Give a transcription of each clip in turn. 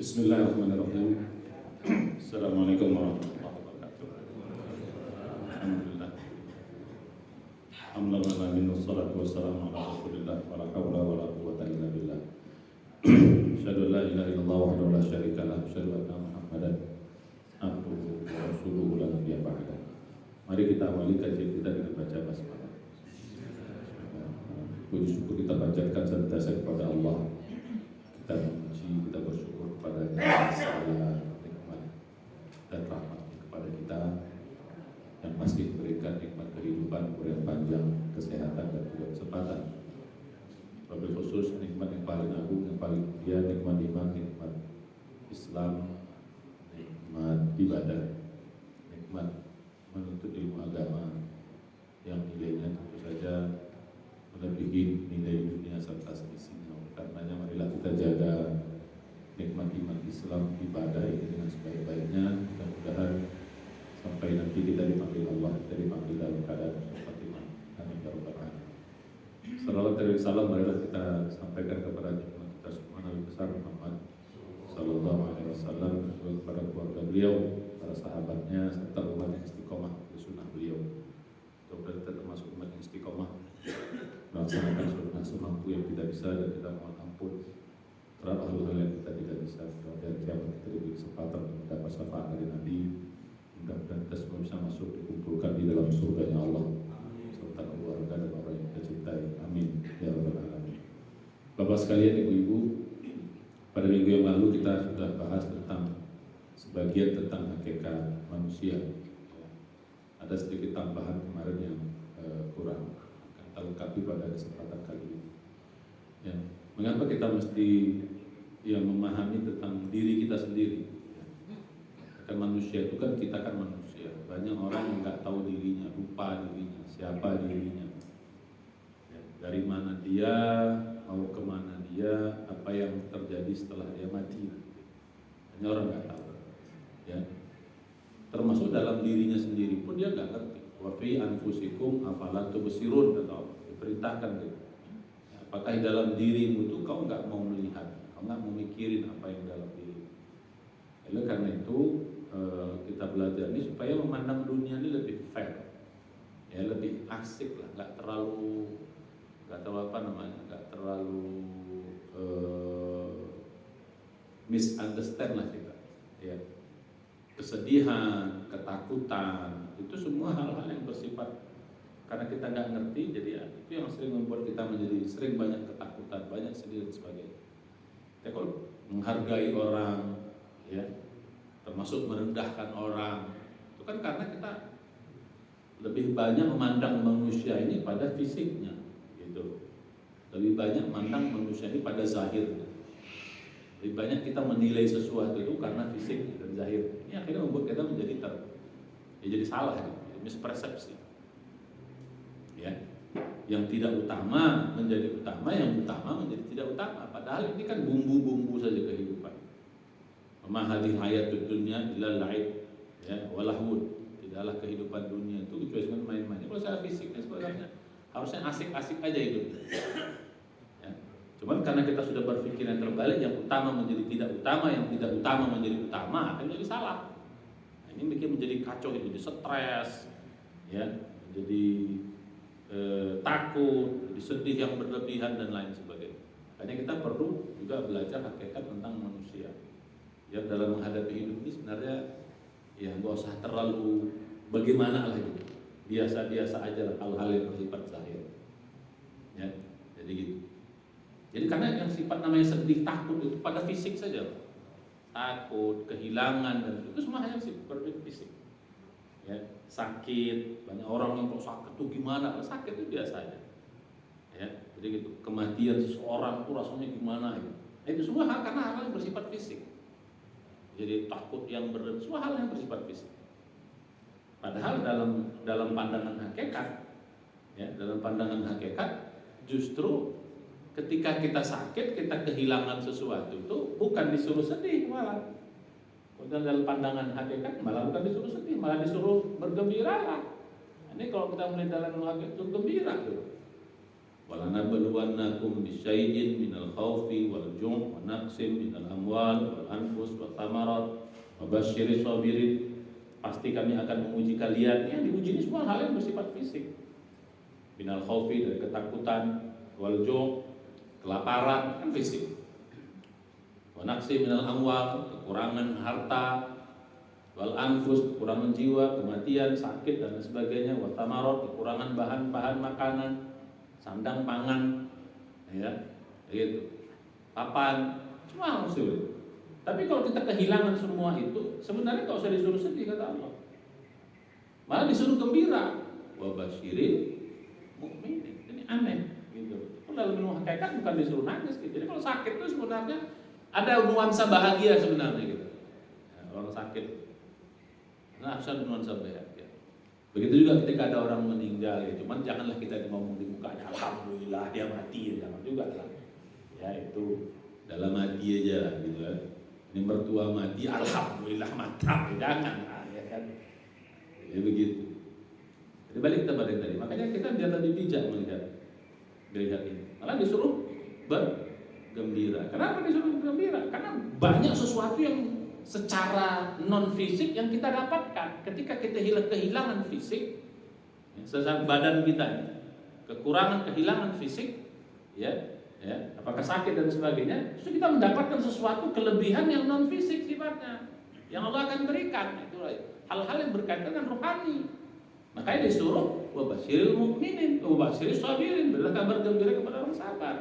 Bismillahirrahmanirrahim. Assalamualaikum warahmatullahi wabarakatuh. Alhamdulillah. Alhamdulillah min wassalatu wassalamu ala Rasulillah wa la haula wa la quwwata illa billah. Asyhadu an la ilaha illallah wahdahu la syarika lah, asyhadu anna Muhammadan abduhu wa rasuluhu la nabiyya ba'da. Mari kita awali kajian kita dengan baca basmalah. Puji syukur kita panjatkan senantiasa kepada Allah. Kita memuji, kita bersyukur kepada segala nikmat dan rahmat kepada kita yang pasti memberikan nikmat kehidupan, umur yang panjang, kesehatan dan juga kesempatan. Wabil khusus nikmat yang paling agung, yang paling mulia, nikmat iman, nikmat Islam, nikmat ibadah, nikmat menuntut ilmu agama yang nilainya tentu saja melebihi nilai dunia serta seisinya. Karenanya marilah kita jaga nikmat iman Islam, ibadah ini dengan sebaik-baiknya. Mudah-mudahan sampai nanti kita dipanggil Allah, kita dipanggil dalam keadaan Fatimah. Amin ya rabbal alamin. Salawat dan salam marilah kita sampaikan kepada nikmat kita semua Nabi besar Muhammad sallallahu alaihi wasallam, kepada keluarga beliau, para sahabatnya serta umat yang istiqomah di sunnah beliau. Mudah-mudahan kita termasuk umat yang istiqomah melaksanakan sunnah semampu yang kita bisa, dan kita mohon ampun terhadap hal-hal yang kita tidak bisa. Dan kiamat kita diberi kesempatan untuk mendapat syafaat dari Nabi. Mudah-mudahan kita semua bisa masuk, dikumpulkan di dalam surganya Allah serta keluarga dan orang yang kita cintai. Amin ya rabbal alamin. Bapak sekalian, ibu-ibu, pada minggu yang lalu kita sudah bahas tentang sebagian tentang hakikat manusia. Ada sedikit tambahan kemarin yang kurang lengkapi pada kesempatan kali ini. Ya, mengapa kita mesti memahami tentang diri kita sendiri? Kan manusia itu kan, kita kan manusia. Banyak orang yang nggak tahu dirinya, lupa dirinya, siapa dirinya, ya, dari mana dia, mau kemana dia, apa yang terjadi setelah dia mati. Banyak orang nggak tahu. Ya, termasuk dalam dirinya sendiri pun dia nggak ngerti. Wa fi anfusikum afala tubsirun, atau diperintahkan gitu. Apakah di dalam dirimu itu kau nggak mau melihat, kau nggak mau mikirin apa yang dalam diri. Oleh karena itu kita belajar ini supaya memandang dunia ini lebih fair, ya, lebih asik lah, nggak terlalu nggak terlalu misunderstand lah kita. Ya. Kesedihan, ketakutan, itu semua hal-hal yang bersifat karena kita nggak ngerti, jadi ya, itu yang sering membuat kita menjadi sering banyak ketakutan, banyak sedih dan sebagainya. Kita kalau menghargai orang, ya, termasuk merendahkan orang, itu kan karena kita lebih banyak memandang manusia ini pada fisiknya, gitu. Lebih banyak memandang manusia ini pada zahirnya. Lebih banyak kita menilai sesuatu itu karena fisik dan zahir. Ini akhirnya membuat kita menjadi jadi salah, jadi mispersepsi. Ya, yang tidak utama menjadi utama, yang utama menjadi tidak utama. Padahal ini kan bumbu-bumbu saja kehidupan. Ma hadhihi hayatud dunya illa la'ib, ya, walahun. Tidaklah kehidupan dunia itu kecuali main-main. Kalau secara fisiknya sebenarnya harusnya asik-asik aja hidupnya. Cuman karena kita sudah berpikir yang terbalik, yang utama menjadi tidak utama, yang tidak utama menjadi utama, akhirnya jadi salah. Nah, ini bikin menjadi kacau, jadi stres, ya, jadi takut, jadi sedih yang berlebihan dan lain sebagainya. Makanya kita perlu juga belajar hakikat tentang manusia. Yang dalam menghadapi hidup ini sebenarnya ya nggak usah terlalu bagaimana lah gitu. Biasa-biasa aja lah hal-hal yang bersifat zahir. Ya, jadi gitu. Jadi karena yang sifat namanya sedih, takut itu pada fisik saja. Takut, kehilangan, dan itu semua hanya sifat fisik. Ya, sakit, banyak orang yang kok sakit itu gimana? Kalau sakit itu biasa aja. Ya, jadi gitu. Kematian seseorang itu rasanya gimana gitu. Nah, itu semua hal karena hal yang bersifat fisik. Jadi takut yang semua hal yang bersifat fisik. Padahal dalam pandangan hakikat, ya, dalam pandangan hakikat justru ketika kita sakit, kita kehilangan sesuatu itu bukan disuruh sedih malah. Dalam pandangan hakikat malah bukan disuruh sedih, malah disuruh bergembira lah. Ini kalau kita melihat dalam hakikat itu gembira tuh. Walanabluwannakum bisyai'in minal khawfi wal ju' wa naqsin minal amwal wal anfus wa thamarat wa basyiris sabirin. Pasti kami akan menguji kalian. Yang diuji ini semua hal yang bersifat fisik. Minal khawfi, dari ketakutan, wal ju', kelaparan, kan fisik. Wa naqsin minal amwal, kekurangan harta, wal anfus, kekurangan jiwa, kematian, sakit dan sebagainya, wa thamarat, kekurangan bahan-bahan makanan, sandang pangan, ya, gitu. Papan, semua harus sulit. Tapi kalau kita kehilangan semua itu, sebenarnya nggak usah disuruh sedih kata Allah. Malah disuruh gembira. Wa basyirin mu'minin. Ini aneh, gitu. Kalau dalam ilmu hakikat bukan disuruh nangis, gitu. Jadi kalau sakit itu sebenarnya ada nuansa bahagia sebenarnya, gitu. Ya, orang sakit, nah harus ada nuansa bahagia. Begitu juga ketika ada orang meninggal, ya. Cuman janganlah kita ngomong di mukanya alhamdulillah dia mati, ya. Jangan juga lah. Ya itu dalam hati aja gitu kan. Ini mertua mati alhamdulillah mantap, jangan ya kan. Ya begitu. Jadi balik kepada yang tadi. Makanya kita biar lebih bijak melihat ini. Malah disuruh bergembira. Kenapa disuruh bergembira? Karena banyak sesuatu yang secara non fisik yang kita dapatkan ketika kita kehilangan fisik, ya, badan kita kekurangan kehilangan fisik, ya, apakah sakit dan sebagainya, justru kita mendapatkan sesuatu kelebihan yang non fisik sifatnya, yang Allah akan berikan. Itu hal-hal yang berkaitan dengan rohani. Makanya disuruh wa basyiril mu'minin, wa basyiris sabirin, berilah kabar gembira kepada orang sabar.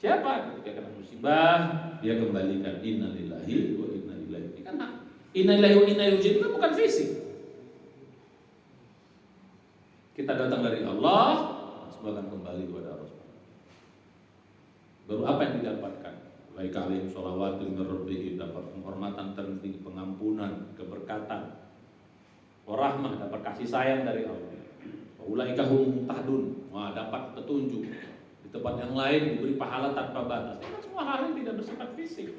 Siapa? Ketika kena musibah, dia kembalikan innalillahi wa inna ilaihi. Ini kan innalillahi wa inna ilaihi itu bukan fisik. Kita datang dari Allah, semua akan kembali kepada Allah. Baru apa yang didapatkan? Baik alaihim sholawatun min rabbihim, dapat penghormatan tertinggi, pengampunan, keberkatan, warahmah, dapat kasih sayang dari Allah. Ulaika hum muhtadun, wah dapat petunjuk. Tempat yang lain diberi pahala tanpa batas. Itu semua hal yang tidak bersifat fisik.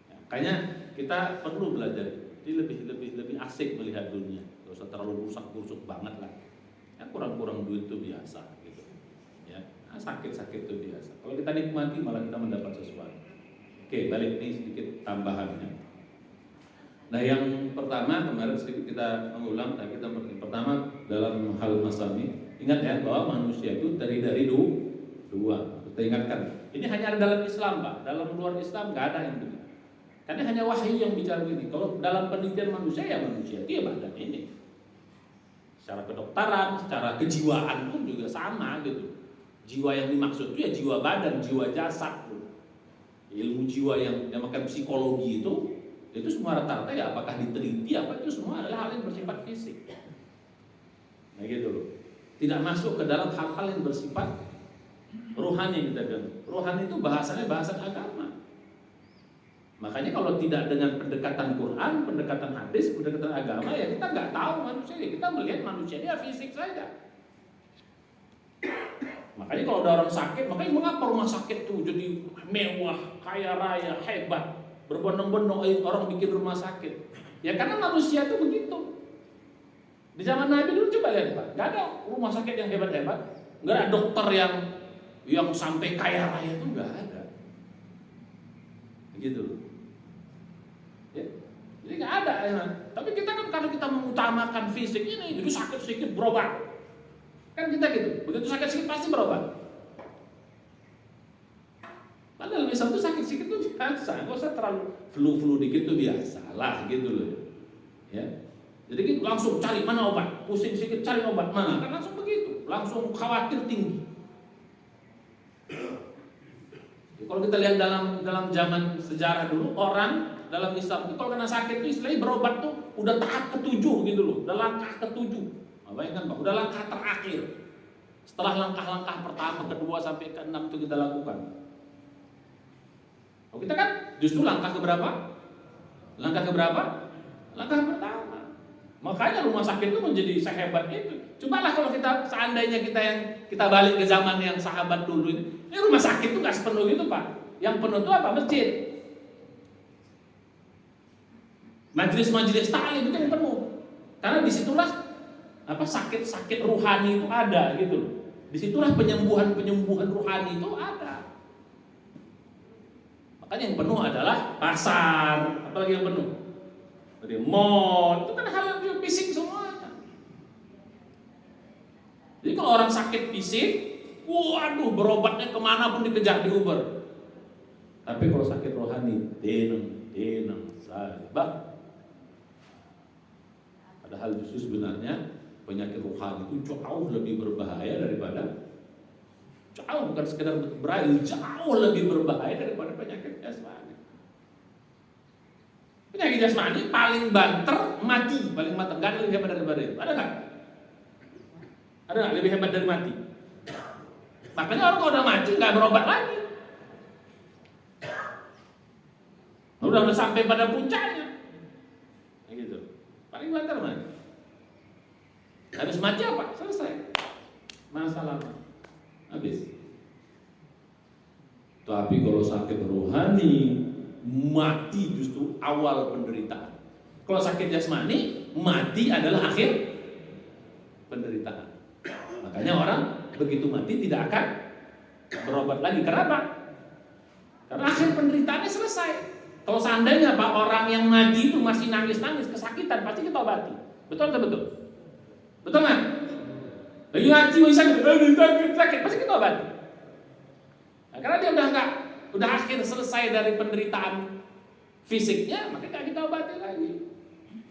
Ya, makanya kita perlu belajar. Jadi lebih asik melihat dunia. Gak usah terlalu rusak banget lah. Ya, kurang duit itu biasa. Gitu. Ya, sakit itu biasa. Kalau kita nikmati malah kita mendapat sesuatu. Oke, balik ini sedikit tambahannya. Nah, yang pertama kemarin sedikit kita mengulang. Kita pertama dalam hal masami. Ingat ya bahwa manusia itu dari dua. Kita ingatkan. Ini hanya ada dalam Islam, Pak. Dalam luar Islam nggak ada yang begini. Karena hanya wahyu yang bicara begini. Kalau dalam penelitian manusia itu ya badan ini. Secara kedokteran, secara kejiwaan pun juga sama gitu. Jiwa yang dimaksud itu ya jiwa badan, jiwa jasad. Ilmu jiwa yang dinamakan psikologi itu semua rata-rata ya apakah diteliti apa itu semua adalah hal yang bersifat fisik. Nah gitu loh. Tidak masuk ke dalam hal-hal yang bersifat rohani. Rohani itu bahasanya bahasa agama. Makanya kalau tidak dengan pendekatan Quran, pendekatan hadis, pendekatan agama, ya kita nggak tahu manusia. Kita melihat manusia dia fisik saja. Makanya kalau ada orang sakit, makanya mengapa rumah sakit itu jadi mewah, kaya raya, hebat, berbondong-bondong orang bikin rumah sakit. Ya karena manusia itu begitu. Di zaman Nabi dulu coba lihat Pak, nggak ada rumah sakit yang hebat-hebat, nggak ada dokter yang sampai kaya raya itu nggak ada, begitu. Ya. Jadi nggak ada ya. Tapi kita kan kalau kita mengutamakan fisik ini, jadi sakit sedikit berobat, kan kita gitu. Begitu sakit sedikit pasti berobat. Padahal misal itu sakit sedikit itu biasa, nggak usah terlalu flu dikit itu biasa lah gitu loh. Ya. Jadi kita langsung cari mana obat, pusing sedikit cari obat mana, kan langsung begitu, langsung khawatir tinggi. Jadi kalau kita lihat dalam zaman sejarah dulu, orang dalam Islam itu kalau kena sakit itu istilahnya berobat tuh udah tahap ke-7 gitu loh, udah langkah ke-7. Bayangkan Pak, udah langkah terakhir. Setelah langkah-langkah pertama, kedua sampai ke-6 itu kita lakukan. Kalau kita kan justru langkah keberapa? Langkah pertama. Makanya rumah sakit itu menjadi sehebat itu. Cobalah kalau seandainya kita balik ke zaman yang sahabat dulu ini rumah sakit itu nggak sepenuh itu Pak. Yang penuh itu apa? Masjid. Majelis taklim itu yang penuh. Karena disitulah sakit-sakit rohani itu ada gitu loh. Disitulah penyembuhan rohani itu ada. Makanya yang penuh adalah pasar, apalagi yang penuh dari mall, itu kan hal yang fisik semuanya. Jadi kalau orang sakit fisik, waduh berobatnya kemana pun dikejar di Uber. Tapi kalau sakit rohani, tenang saja. Padahal justru sebenarnya penyakit rohani itu jauh lebih berbahaya daripada, jauh bukan sekedar berbahaya, jauh lebih berbahaya daripada penyakit jasmani. Penyakit jasmani paling banter mati, paling banter, gak ada lebih hebat daripada itu. Ada nggak? Ada nggak lebih hebat dari mati? Makanya orang kalau udah mati nggak berobat lagi. Udah sampai pada puncaknya, gitu. Paling banter mati. Habis mati apa? Selesai masalah, habis. Tapi kalau sakit rohani, mati justru awal penderitaan. Kalau sakit jasmani, mati adalah akhir penderitaan. Makanya orang begitu mati tidak akan berobat lagi. Kenapa? Karena akhir penderitaannya selesai. Kalau seandainya orang yang mati itu masih nangis-nangis, kesakitan, pasti kita obati. Betul atau betul? Betul nggak? Lagi ngaji sakit, pasti kita obati. Nah, karena dia udah akhir selesai dari penderitaan fisiknya, maka nggak kita obati lagi.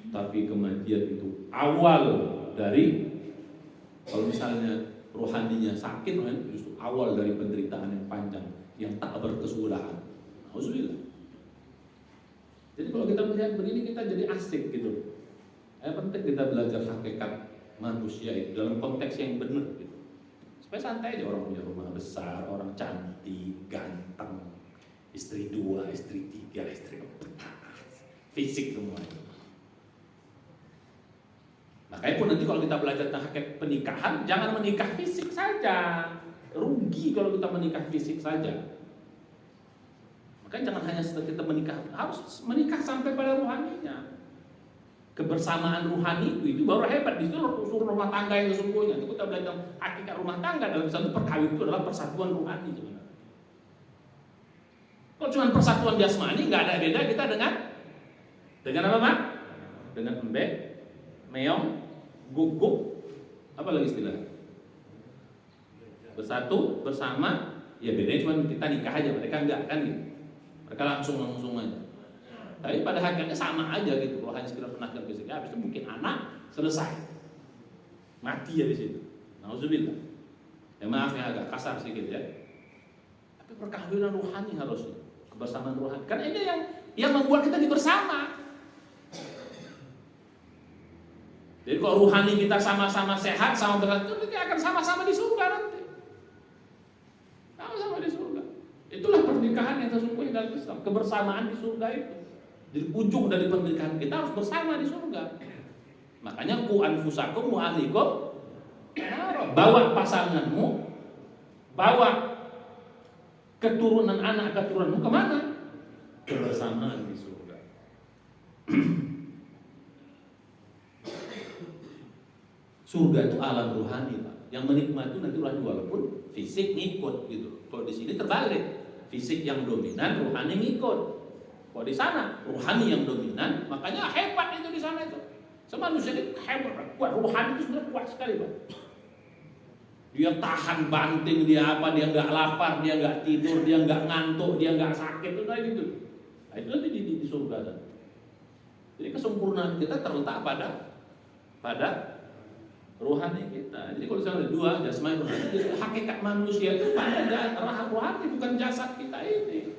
Tapi kematian itu awal dari, kalau misalnya rohaninya sakit, justru awal dari penderitaan yang panjang yang tak berkesudahan. Alhamdulillah. Jadi kalau kita melihat begini, kita jadi asik gitu. Penting kita belajar hakikat manusia itu dalam konteks yang benar gitu. Supaya santai aja, orang punya rumah besar, orang cantik, ganteng, istri 2, istri 3, istri 4, fisik semuanya. Makanya pun nanti kalau kita belajar tentang hakikat pernikahan, jangan menikah fisik saja. Rugi kalau kita menikah fisik saja. Makanya jangan hanya setelah kita menikah, harus menikah sampai pada rohaninya. Kebersamaan rohani itu baru hebat. Di situ unsur rumah tangga yang sesungguhnya. Itu kita belajar hakikat rumah tangga dalam satu perkawinan itu adalah persatuan rohani sebenarnya. Kalau cuma persatuan jasmani, nggak ada beda kita dengan apa Pak? Dengan embek, meong, guguk, apa lagi istilahnya? Bersatu, bersama, ya bedanya cuma kita nikah aja, mereka enggak kan gitu. Mereka langsung aja. Tapi pada hakikatnya sama aja gitu. Kalau hanya sekedar penasihat fisik, habis itu mungkin anak selesai, mati ya di situ. Nauzubillah. Ya maaf ya agak kasar sedikit ya. Tapi perkawinan rohani harusnya, kebersamaan rohani. Karena ini yang membuat kita bersama. Jadi kalau rohani kita sama-sama sehat, sama bersatu, kita akan sama-sama di surga nanti. Sama-sama di surga. Itulah pernikahan yang sesungguhnya dalam Islam, kebersamaan di surga itu. Jadi ujung dari pernikahan kita harus bersama di surga. Makanya ku anfusakum wa ahlikum, bawa pasanganmu, bawa keturunan anak keturunanmu kemana? Kebersamaan di surga. Surga itu alam rohani Pak. Yang menikmati nanti rohani walaupun fisik ngikut gitu. Kalau di sini terbalik, fisik yang dominan, rohani ngikut. Kalau di sana rohani yang dominan, makanya hebat itu di sana itu. Manusia ini hebat, kuat. Rohani itu sebenarnya kuat sekali Pak. Dia tahan banting, dia nggak lapar, dia nggak tidur, dia nggak ngantuk, dia nggak sakit, itu kayak gitu. Nah, itu nanti di surga kan. Jadi kesempurnaan kita terletak pada rohani kita. Jadi kalau misalnya ada dua, jasmani rohani, hakikat manusia itu pada rohani, bukan jasad kita ini.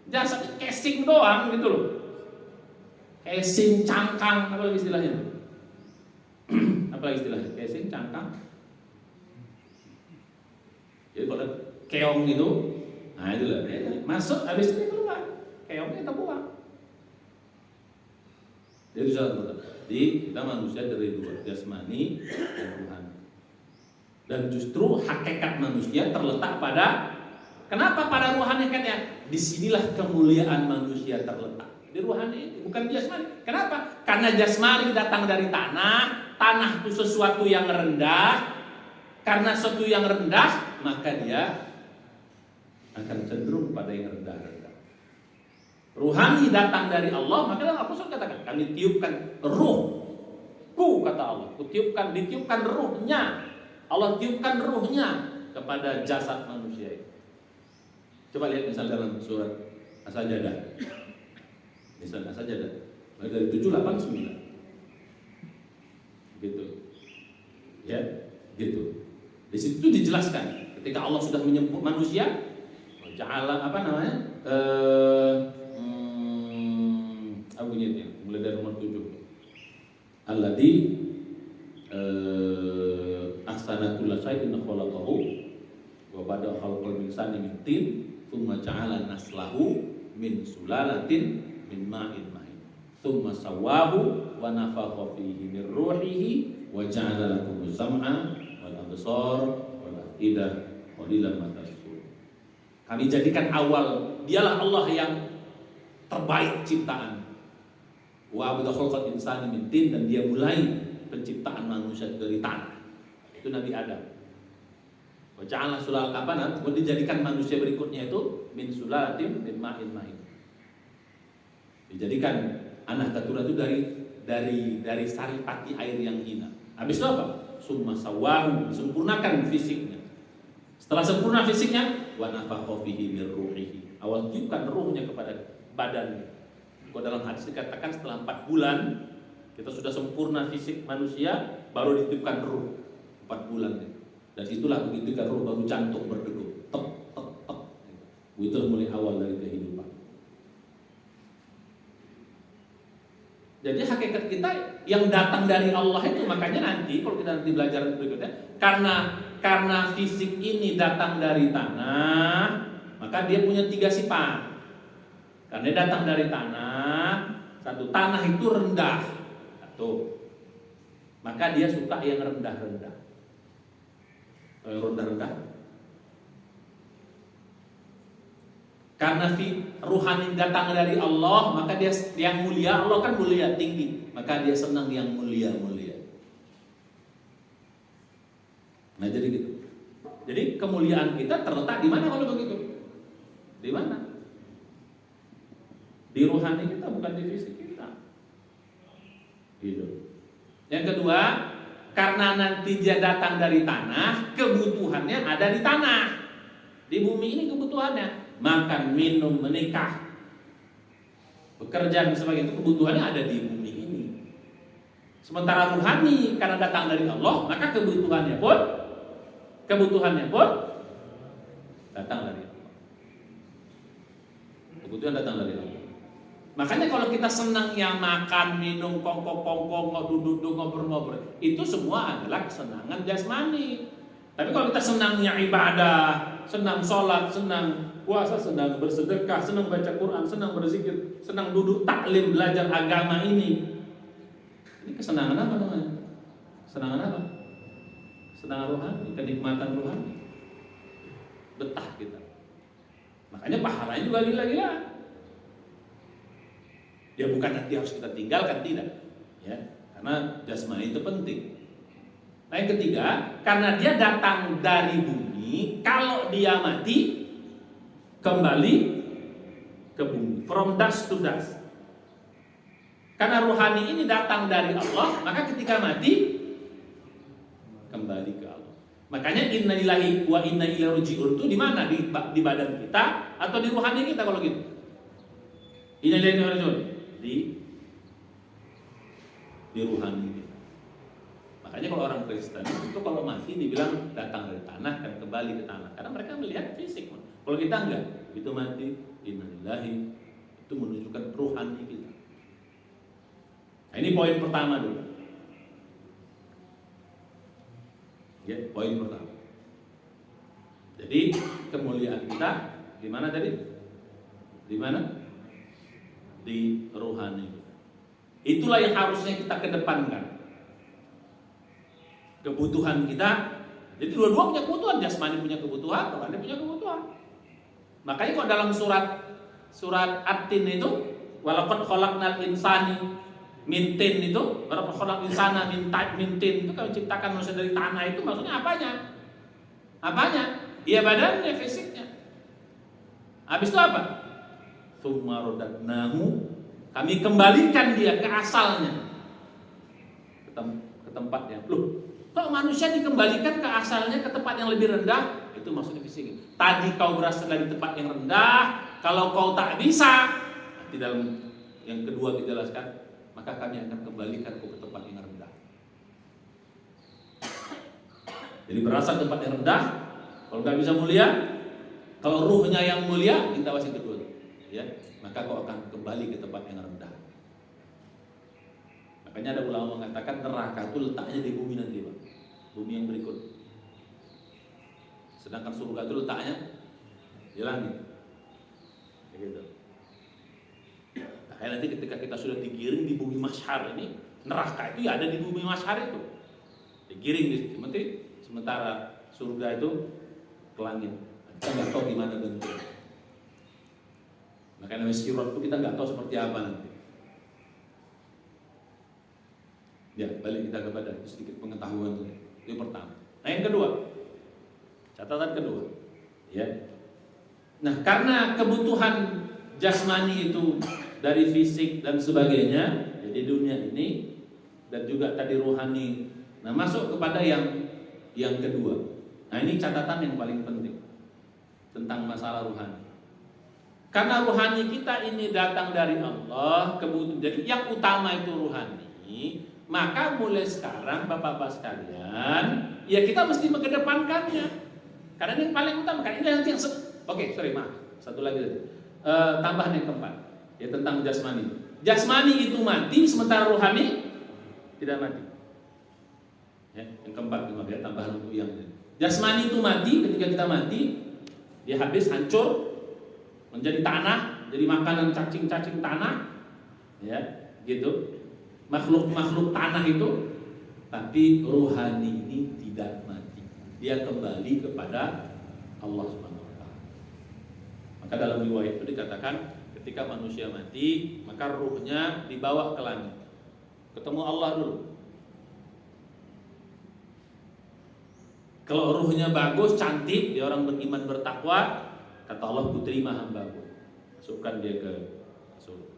Jasadnya casing doang gitu loh. Casing, cangkang, apa lagi istilahnya? Apa lagi istilahnya? Casing, cangkang. Jadi kalau keong gitu, nah itu lah. Masuk, habis itu keluar. Keongnya kita buang. Jadi kita manusia dari dua, jasmani dan rohani. Dan justru hakikat manusia terletak pada, kenapa pada rohani hakikatnya? Disinilah kemuliaan manusia terletak. Di rohani, bukan jasmani. Kenapa? Karena jasmani datang dari tanah tanah itu sesuatu yang rendah, karena sesuatu yang rendah maka dia akan cenderung pada yang rendah-rendah. Ruhani datang dari Allah, maka Apostol katakan, kami tiupkan ruhku, kata Allah, ditiupkan ruhnya. Allah tiupkan ruhnya kepada jasad manusia itu. Coba lihat misal dalam surat As-Sajdah. Misal As-Sajdah dari 7, 8, 9. Gitu. Ya, gitu. Di situ dijelaskan ketika Allah sudah menyebut manusia, ja'ala apa namanya? Bunyinya mulai dari nomor 7. Alladzi ahsana kulla shay'in khalaqahu wa bada'a khalqal insani min tin thumma ja'ala naslahu min sulalatin min ma'in mahin thumma sawwahu wa nafakha fihi min ruhihi wa ja'ala lakum sam'a wal absar wal afidah qalilan ma tashkurun. Kami jadikan awal, dialah Allah yang terbaik ciptaan. Wa bada'a khalqal insani min tin, dan dia mulai penciptaan manusia dari tanah. Itu Nabi Adam. Wa ja'ala sulal kemudian dijadikan manusia berikutnya itu min sulalatin min ma'in mahin. Dijadikan anak keturunan itu dari saripati air yang hina. Habis itu apa? Summa sawwahu, disempurnakan fisiknya. Setelah sempurna fisiknya, wa nafakha fihi min ruhihi. Awal tiupkan ruhnya kepada badannya. Kalau dalam hadis dikatakan setelah 4 bulan kita sudah sempurna fisik manusia, baru ditiupkan ruh 4 bulan. Dan itulah begitu kan ruh baru jantung berdegup, tek tek tek. Itulah mulai awal dari kehidupan. Jadi hakikat kita yang datang dari Allah itu, makanya nanti kalau kita nanti belajar berikutnya, karena fisik ini datang dari tanah, maka dia punya 3 sifat. Karena dia datang dari tanah, satu, tanah itu rendah, satu, maka dia suka yang rendah-rendah. Yang rendah-rendah. Karena ruhani datang dari Allah, maka dia yang mulia, Allah kan mulia tinggi, maka dia senang yang mulia-mulia. Nah jadi gitu. Jadi kemuliaan kita terletak di mana kalau begitu? Di mana? Di ruhani kita, bukan di fisik kita. Gitu. Yang kedua, karena nanti dia datang dari tanah, kebutuhannya ada di tanah. Di bumi ini kebutuhannya makan, minum, menikah, bekerja dan sebagainya, itu kebutuhannya ada di bumi ini. Sementara ruhani karena datang dari Allah, maka kebutuhannya pun datang dari Allah. Kebutuhan datang dari Allah. Makanya kalau kita senang yang makan, minum, kongkong, duduk, ngobrol-ngobrol, itu semua adalah kesenangan jasmani. Tapi kalau kita senangnya ibadah, senang sholat, senang puasa, senang bersedekah, senang baca Quran, senang berzikir, senang duduk taklim, belajar agama ini kesenangan apa namanya? Kesenangan apa? Kesenangan rohani, kenikmatan rohani. Betah kita. Makanya pahalanya juga gila-gila. Ya bukan nanti harus kita tinggalkan, tidak, ya, karena jasmani itu penting. Nah yang ketiga, karena dia datang dari bumi, kalau dia mati kembali ke bumi, from dust to dust. Karena ruhani ini datang dari Allah, maka ketika mati kembali ke Allah. Makanya inna lillahi wa inna ilaihi raji'un itu di mana? Di badan kita atau di ruhani kita kalau gitu? Inna lillahi wa inna ilaihi raji'un di ruhani kita. Makanya kalau orang Kristen itu kalau mati dibilang datang dari tanah dan kembali ke tanah, karena mereka melihat fisik. Kalau kita enggak, itu mati innalillahi, itu menunjukkan ruhani kita. Nah, ini poin pertama dulu. Ya, poin pertama. Jadi kemuliaan kita di mana tadi? Di mana? Di ruhani. Itulah yang harusnya kita kedepankan. Kebutuhan kita. Jadi dua-dua punya kebutuhan, jasmani punya kebutuhan, rohani punya kebutuhan. Makanya kalau dalam surat At-Tin itu, walaqad khalaqnal insani Mintin itu, berapa khalaq insana mintin itu kalau ciptakan manusia dari tanah itu maksudnya apanya? Apanya? Ya badannya, fisiknya. Habis itu apa? Tsumma radadnahu, kami kembalikan dia ke asalnya. Ke tempatnya. Loh, kalau manusia dikembalikan ke asalnya, ke tempat yang lebih rendah, itu maksudnya fisik. Tadi kau berasal dari tempat yang rendah, kalau kau tak bisa, di dalam yang kedua dijelaskan, maka kami akan kembalikan kau ke tempat yang rendah. Jadi berasal tempat yang rendah, kalau nggak bisa mulia, kalau ruhnya yang mulia, kita wasih kedua, ya, maka kau akan kembali ke tempat yang rendah. Makanya ada ulama mengatakan neraka itu letaknya di bumi nanti, Pak. Bumi yang berikut. Sedangkan surga itu letaknya di langit. Begitu. Nah, nanti ketika kita sudah digiring di bumi mahsyar ini, neraka itu ya ada di bumi mahsyar itu. Digiring di situ. Sementara surga itu ke langit. Kita nggak tahu di mana bentuknya. Makanya sirat itu kita nggak tahu seperti apa nanti. Ya, balik kita kepada sedikit pengetahuan itu pertama. Nah, yang kedua, catatan kedua, ya. Nah, karena kebutuhan jasmani itu dari fisik dan sebagainya, ya, di dunia ini dan juga tadi rohani. Nah, masuk kepada yang kedua. Nah, ini catatan yang paling penting tentang masalah rohani. Karena rohani kita ini datang dari Allah, jadi yang utama itu rohani. Maka mulai sekarang Bapak-bapak sekalian, ya kita mesti mengedepankannya. Karena ini yang paling utama. Karena ini nanti yang maaf. Satu lagi tambahan yang keempat, ya tentang jasmani. Jasmani itu mati, sementara rohani tidak mati. Ya, yang keempat ya, tambahan untuk yang ini. Jasmani itu mati, ketika kita mati, dia habis, hancur, menjadi tanah, jadi makanan cacing-cacing tanah, ya, gitu. Makhluk-makhluk tanah itu, tapi rohani ini tidak mati. Dia kembali kepada Allah Subhanahu wa taala. Maka dalam riwayat itu dikatakan ketika manusia mati, maka ruhnya dibawa ke langit. Ketemu Allah dulu. Kalau ruhnya bagus, cantik, dia orang beriman bertakwa, kata Allah, ku terima hambaku. Masukkan dia ke surga.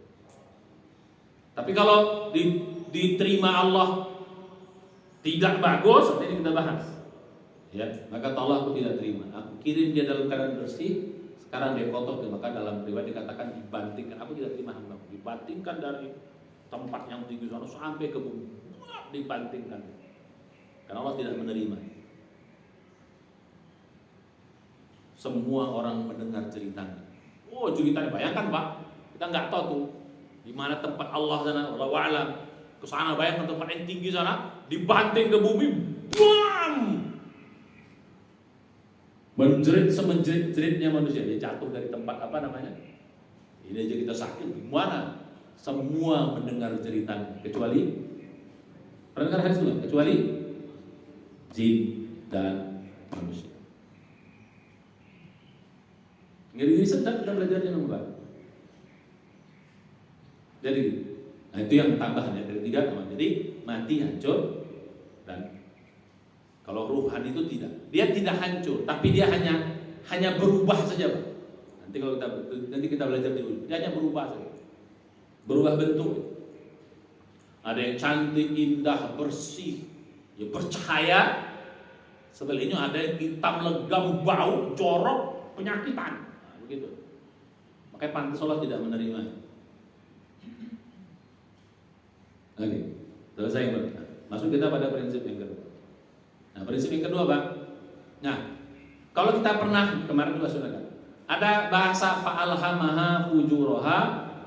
Tapi kalau diterima Allah tidak bagus, ini kita bahas. Ya, maka Allah aku tidak terima. Aku kirim dia dalam keadaan bersih, sekarang dia kotor, maka dalam riwayat dikatakan dibantingkan. Aku tidak terima hambaku. Dibantingkan dari tempat yang tinggi sana sampai ke bumi. Dibantingkan. Karena Allah tidak menerima. Semua orang mendengar ceritanya. Oh, ceritanya, bayangkan Pak, kita nggak tahu tuh di mana tempat Allah sana, Allah wa'alam. Ke sana, bayangkan tempat yang tinggi sana, dibanting ke bumi, bam! Menjerit semenjerit-jeritnya manusia, dia jatuh dari tempat apa namanya? Ini aja kita sakit, gimana? Semua mendengar ceritanya, kecuali pernah dengar hadis itu? Kecuali jin dan manusia. Ngeri sedang kita belajarnya nomor. Jadi, nah itu yang tambahannya dari 3 teman. Jadi mati, hancur, dan kalau ruhan itu tidak, dia tidak hancur, tapi dia hanya berubah saja, Pak. Nanti kita belajar dulu. Dia hanya berubah saja, berubah bentuk. Ada yang cantik, indah, bersih, ya bercahaya. Sebelumnya ada yang hitam, legam, bau, jorok, penyakitan. Begitu. Makanya pantas Allah tidak menerima. Oke, selesai yang pertama. Masuk kita pada prinsip yang kedua. Nah, prinsip yang kedua, Bang. Nah, kalau kita pernah kemarin juga sudah kan, ada bahasa fa'alhamaha fujuraha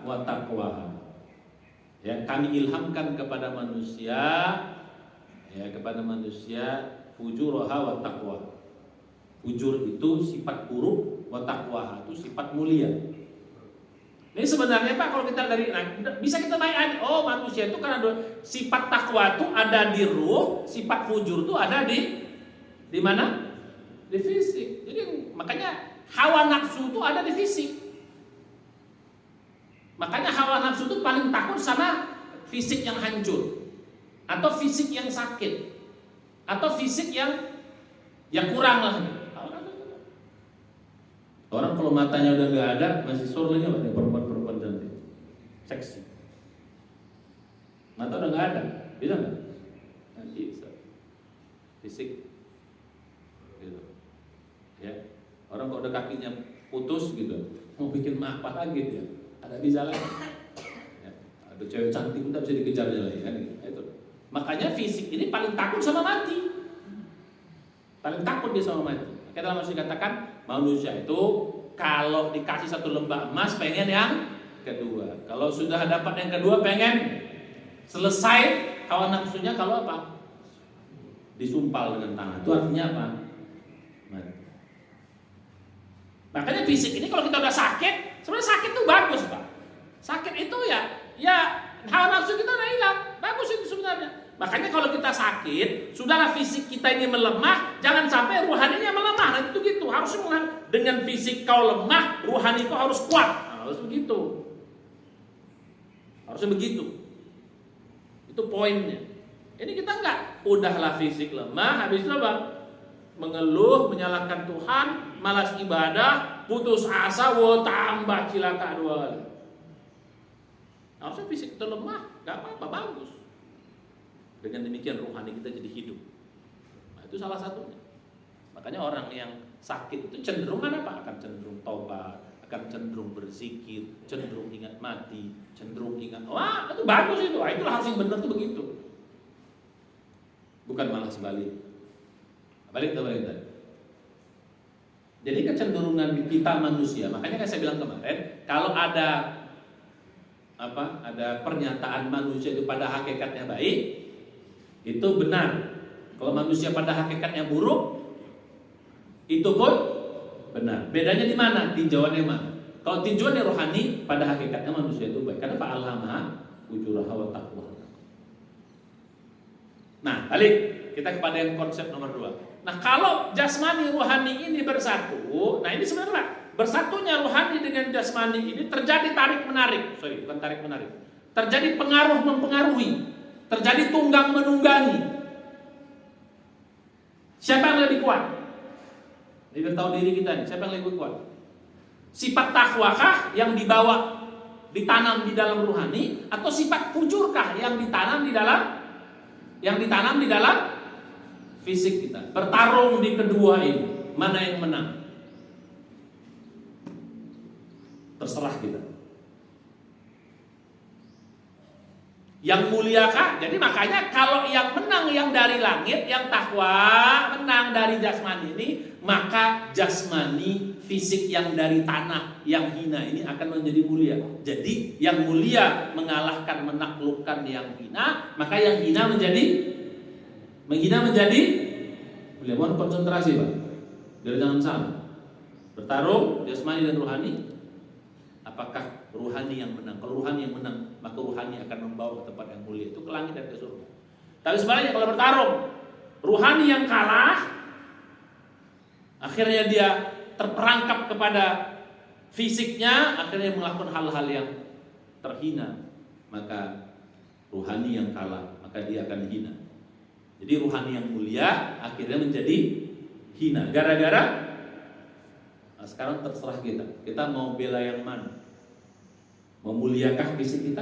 wa taqwaha. Ya, kami ilhamkan kepada manusia, fujuraha wa taqwa. Fujur itu sifat buruk, wa taqwaha itu sifat mulia. Ini sebenarnya Pak, kalau kita bisa kita bayangkan, oh manusia itu karena sifat takwa itu ada di ruh, sifat fujur itu ada di mana? Di fisik. Jadi makanya hawa nafsu itu ada di fisik. Makanya hawa nafsu itu paling takut sama fisik yang hancur, atau fisik yang sakit, atau fisik yang kurang lah. Orang kalau matanya udah nggak ada, masih surlingnya ada perempuan cantik, seksi. Mata udah nggak ada, bisa nggak? Nggak bisa. Fisik, gitu. Ya, orang kalau udah kakinya putus gitu, mau bikin apa lagi dia? Ada bisa lagi. Ya, ada cewek cantik udah bisa dikejarnya lagi kan? Itu. Makanya fisik ini paling takut sama mati. Paling takut dia sama mati. Kita masih katakan manusia itu kalau dikasih satu lembah emas pengen yang kedua. Kalau sudah dapat yang kedua pengen selesai hawa nafsunya. Kalau apa? Disumpal dengan tangan. Itu artinya apa? Mati. Makanya fisik ini kalau kita udah sakit, sebenarnya sakit itu bagus, Pak. Sakit itu ya hawa nafsu kita udah hilang. Bagus itu sebenarnya. Makanya kalau kita sakit, sudahlah fisik kita ini melemah, jangan sampai ruhaninya melemah. Nah itu gitu, harus dengan fisik kau lemah, ruhani kau harus kuat. Nah, harus begitu. Harusnya begitu. Itu poinnya. Ini kita enggak, udahlah fisik lemah, habis itu apa? Mengeluh, menyalahkan Tuhan, malas ibadah, putus asa, tambah cilaka 2 kali. Harusnya fisik itu lemah, enggak apa-apa, bagus. Dengan demikian rohani kita jadi hidup. Nah, itu salah satunya. Makanya orang yang sakit itu cenderung apa? Akan cenderung taubat, akan cenderung berzikir, cenderung ingat mati, cenderung ingat, wah itu bagus itu. Nah, itulah harus yang benar itu begitu. Bukan malah sebalik. Balik tadi. Jadi kecenderungan kita manusia, makanya kayak saya bilang kemarin, kalau ada pernyataan manusia itu pada hakikatnya baik, itu benar. Kalau manusia pada hakikatnya buruk, itu pun benar. Bedanya di mana? Tinjauannya mana? Kalau tinjauannya rohani, pada hakikatnya manusia itu baik. Karena fa'alhamaha fujuraha wa taqwaha. Nah, balik kita kepada yang konsep nomor 2. Nah, kalau jasmani rohani ini bersatu, nah ini sebenarnya bersatunya rohani dengan jasmani ini terjadi tarik menarik. Bukan tarik menarik. Terjadi pengaruh mempengaruhi. Terjadi tunggang menunggangi. Siapa yang lebih kuat? Ini tahu diri kita nih, siapa yang lebih kuat? Sifat takwakah yang dibawa, ditanam di dalam rohani, atau sifat fujurkah yang ditanam di dalam fisik kita? Bertarung di kedua ini, mana yang menang? Terserah kita. Yang muliakah? Jadi makanya kalau yang menang yang dari langit, yang takwa menang dari jasmani ini, maka jasmani fisik yang dari tanah yang hina ini akan menjadi mulia. Jadi yang mulia mengalahkan, menaklukkan yang hina, maka yang hina menjadi mulia. Mohon konsentrasi, Pak. Biar jangan salah. Bertarung jasmani dan rohani. Apakah ruhani yang menang? Kalau ruhani yang menang, maka ruhani akan membawa ke tempat yang mulia, itu ke langit dan ke surga. Tapi sebaliknya kalau bertarung, ruhani yang kalah, akhirnya dia terperangkap kepada fisiknya, akhirnya melakukan hal-hal yang terhina, maka ruhani yang kalah, maka dia akan hina. Jadi ruhani yang mulia akhirnya menjadi hina. Gara-gara, nah sekarang terserah kita mau bela yang mana? Memuliakan fisik kita.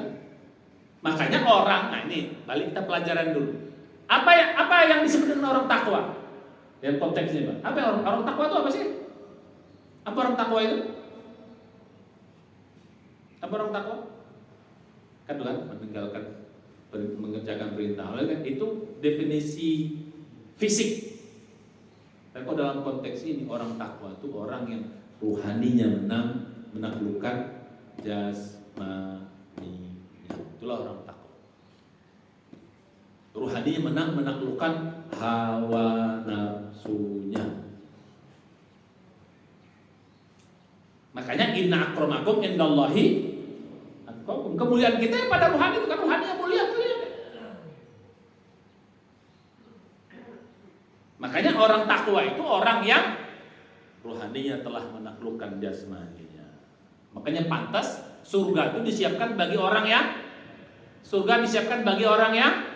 Makanya orang, nah ini balik kita pelajaran dulu. Apa yang disebut dengan orang takwa? Yang konteksnya, Pak. Apa orang takwa itu apa sih? Apa orang takwa itu? Apa orang takwa? Kan mengerjakan perintah. Kan itu definisi fisik. Tapi kalau dalam konteks ini orang takwa itu orang yang ruhaninya menang, menaklukkan jasmaninya. Itulah orang takwa. Ruhaninya menang, menaklukkan hawa nafsunya. Makanya inna akramakum indallahi atqakum. Kemuliaan kita pada ruhani itu kan ruhani yang mulia. Makanya orang takwa itu orang yang ruhaninya telah menaklukkan jasmaninya. Makanya pantas surga itu disiapkan bagi orang yang Surga disiapkan bagi orang yang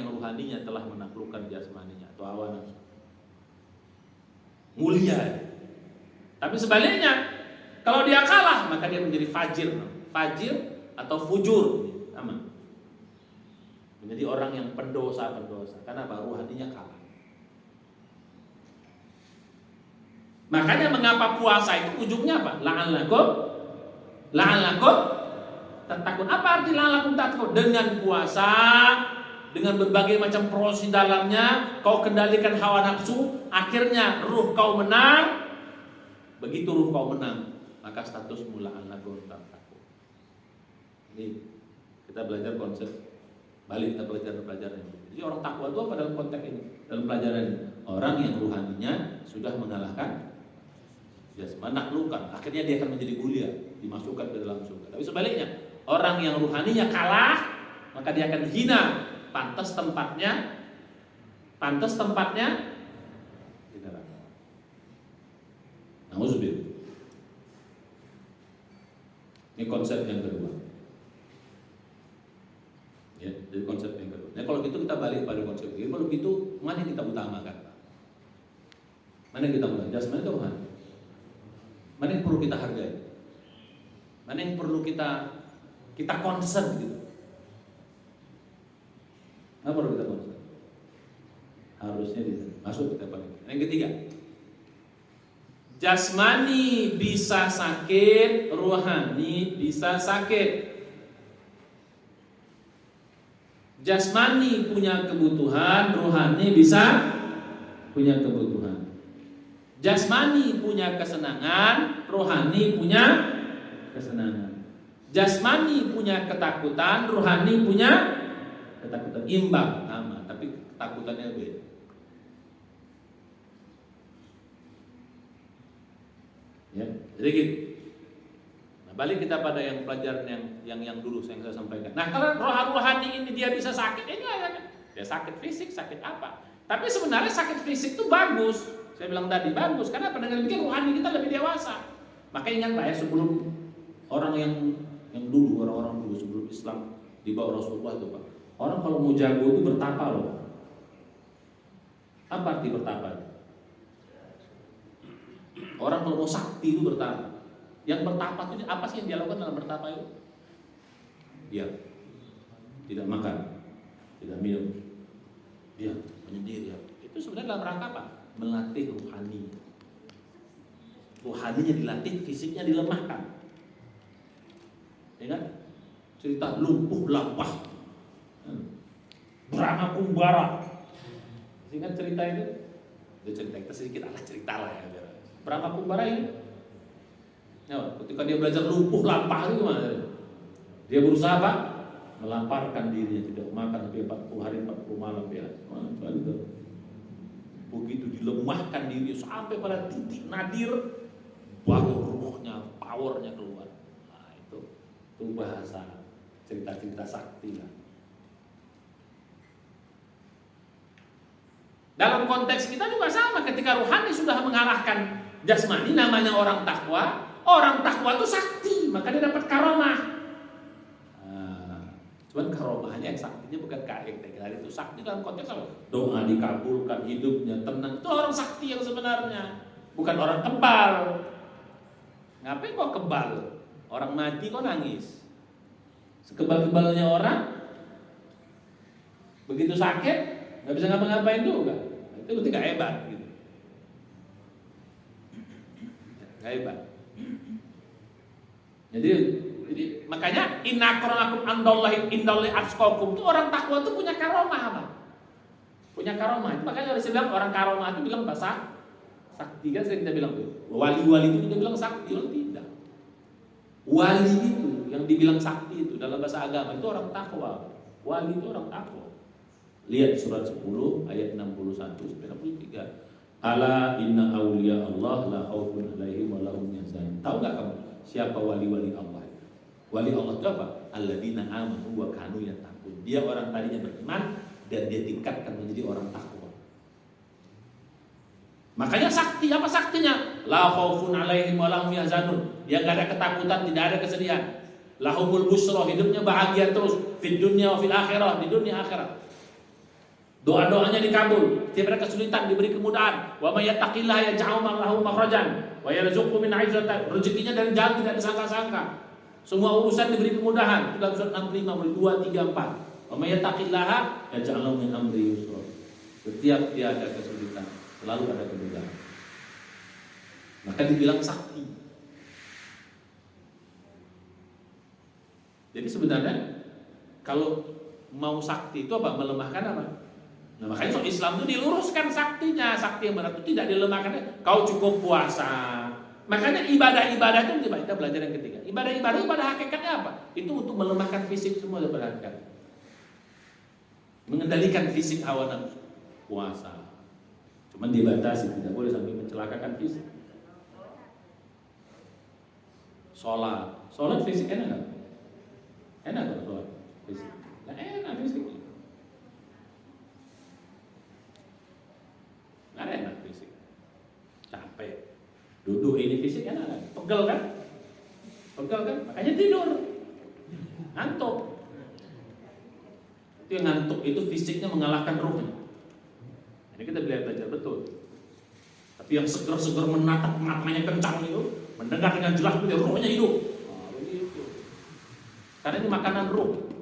ruhaninya telah menaklukkan jasmaninya atau hawa nafsu. Mulia. Tapi sebaliknya, kalau dia kalah maka dia menjadi fajir atau fujur, sama. Menjadi orang yang pendosa karena ruhaninya kalah. Makanya mengapa puasa itu ujungnya apa? La'allakum tattaqun. Apa arti la'allakum tattaqun? Dengan puasa, dengan berbagai macam proses dalamnya, kau kendalikan hawa nafsu, akhirnya ruh kau menang. Begitu ruh kau menang, maka statusmu la'allakum tattaqun. Ini kita belajar konsep, balik kita belajar pelajaran ini. Jadi orang takwa itu apa dalam konteks ini? Dalam pelajaran ini, orang yang ruhaninya sudah mengalahkan jasmani, menaklukkan, akhirnya dia akan menjadi mulia, dimasukkan ke dalam surga. Tapi sebaliknya, orang yang ruhaninya kalah, maka dia akan hina, pantas tempatnya di neraka. Nauzubillah. Ini konsep yang kedua. Ya, jadi konsep yang kedua. Nah, kalau gitu kita balik pada konsep ini. Kalau gitu, mana yang kita utamakan? Mana yang kita utamakan? Jasmani atau rohani? Mana yang perlu kita hargai? Mana yang perlu kita concern gitu? Apa perlu kita concern? Harusnya masuk kita paling. Yang ketiga, jasmani bisa sakit, rohani bisa sakit. Jasmani punya kebutuhan, rohani bisa punya kebutuhan. Jasmani punya kesenangan, rohani punya kesenangan. Jasmani punya ketakutan, rohani punya ketakutan. Imbang sama, tapi ketakutannya beda. Ya, jadi gitu. Nah, balik kita pada yang pelajaran yang dulu yang saya sampaikan. Nah, kalau rohani ini dia bisa sakit, ini dia sakit fisik, sakit apa? Tapi sebenarnya sakit fisik itu bagus. Saya bilang tadi bagus, karena dengan demikian rohani kita lebih dewasa. Maka ingat Pak ya, sebelum orang dulu, orang-orang dulu sebelum Islam di bawah Rasulullah itu Pak, orang kalau mau jago itu bertapa loh. Apa arti bertapa? Orang kalau mau sakti itu bertapa. Yang bertapa itu apa sih yang dia lakukan dalam bertapa itu? Dia tidak makan, tidak minum, dia menyendiri. Itu sebenarnya dalam rangka apa? Melatih rohani. Rohaninya dilatih, fisiknya dilemahkan. Ya kan? Cerita lumpuh lampah, Brahma Kumbara. Ingat cerita itu? Dia cerita kita sedikit cerita lah ya. Brahma Kumbara ini, ya, ketika dia belajar lumpuh lampah itu gimana? Dia berusaha apa? Melamparkan dirinya, tidak makan sampai 40 hari 40 malam ya. Begitu dilemahkan diri sampai pada titik nadir, baru ruhnya, powernya keluar. Nah, itu bahasa cerita-cerita sakti lah. Dalam konteks kita juga sama, ketika rohani sudah mengalahkan jasmani, namanya orang takwa. Orang takwa itu sakti, maka dia dapat karomah. Cuman karomahnya yang saktinya bukan kayak itu sakti dalam konteks apa? Doa dikabulkan, hidupnya tenang. Itu orang sakti yang sebenarnya, bukan orang kebal. Ngapain kok kebal? Orang mati kok nangis. Sekebal-kebalnya orang, begitu sakit nggak bisa ngapa-ngapain juga. Itu berarti nggak hebat gitu. Nggak hebat. Jadi makanya inna akramakum indallahi atqakum itu orang takwa itu punya karomah apa? Punya karomah. Itu makanya harus bilang orang karomah itu bilang bahasa sakti kan sering kita bilang tuh. Wali-wali itu kita bilang sakti, orang tidak. Wali itu yang dibilang sakti itu dalam bahasa agama itu orang takwa. Wali itu orang takwa. Lihat surat 10 ayat 61 sampai 63. Ala inna awliya Allah la khaufun alaihim wa lahum yahzanun. Tahu enggak kamu siapa wali-wali Allah? Wali Allah itu apa? Alladzina amanu wa kanu yattaqun. Dia orang tadinya beriman dan dia tingkatkan menjadi orang takwa. Makanya sakti, apa saktinya? La khaufun alaihim wa lahum yahzanun. Dia enggak ada ketakutan, tidak ada kesedihan. Lahumul busra, hidupnya bahagia terus, fid dunya wa fil akhirah, di dunia akhirat. Doa-doanya dikabul, setiap ada kesulitan diberi kemudahan. Wa may yattaqillaha yaj'al lahu makhrajan wa yarzuqhu min haitsu la yahtasib. Rezekinya dari jalan tidak disangka-sangka. Semua urusan diberi kemudahan. Dalam surat 65 2, 3, 4. Wa may yattaqillaha yaj'al lahu min amri yusra. Setiap dia ada kesulitan, selalu ada kemudahan. Maka dibilang sakti. Jadi sebenarnya kalau mau sakti itu apa? Melemahkan apa? Nah, makanya soal Islam itu diluruskan saktinya, sakti yang benar itu tidak dilemahkan. Kau cukup puasa. Makanya ibadah-ibadah itu kita belajar yang ketiga. Ibadah-ibadah pada hakikatnya apa? Itu untuk melemahkan fisik semua pada hakikat. Mengendalikan fisik hawa nafsu. Puasa. Cuman dibatasi, tidak boleh sampai mencelakakan fisik. Sholat fisik enak nggak? Enak nggak sholat fisik? Nggak enak fisik. Nggak enak fisik, capek. Duduk ini fisik enak kan? Pegel kan? Makanya tidur, ngantuk. Itu yang ngantuk itu fisiknya mengalahkan ruhnya. Ini kita belajar betul. Tapi yang seger-seger menatap matanya kencang itu, mendengar dengan jelas itu ruhnya hidup. Begitu. Karena ini makanan ruh.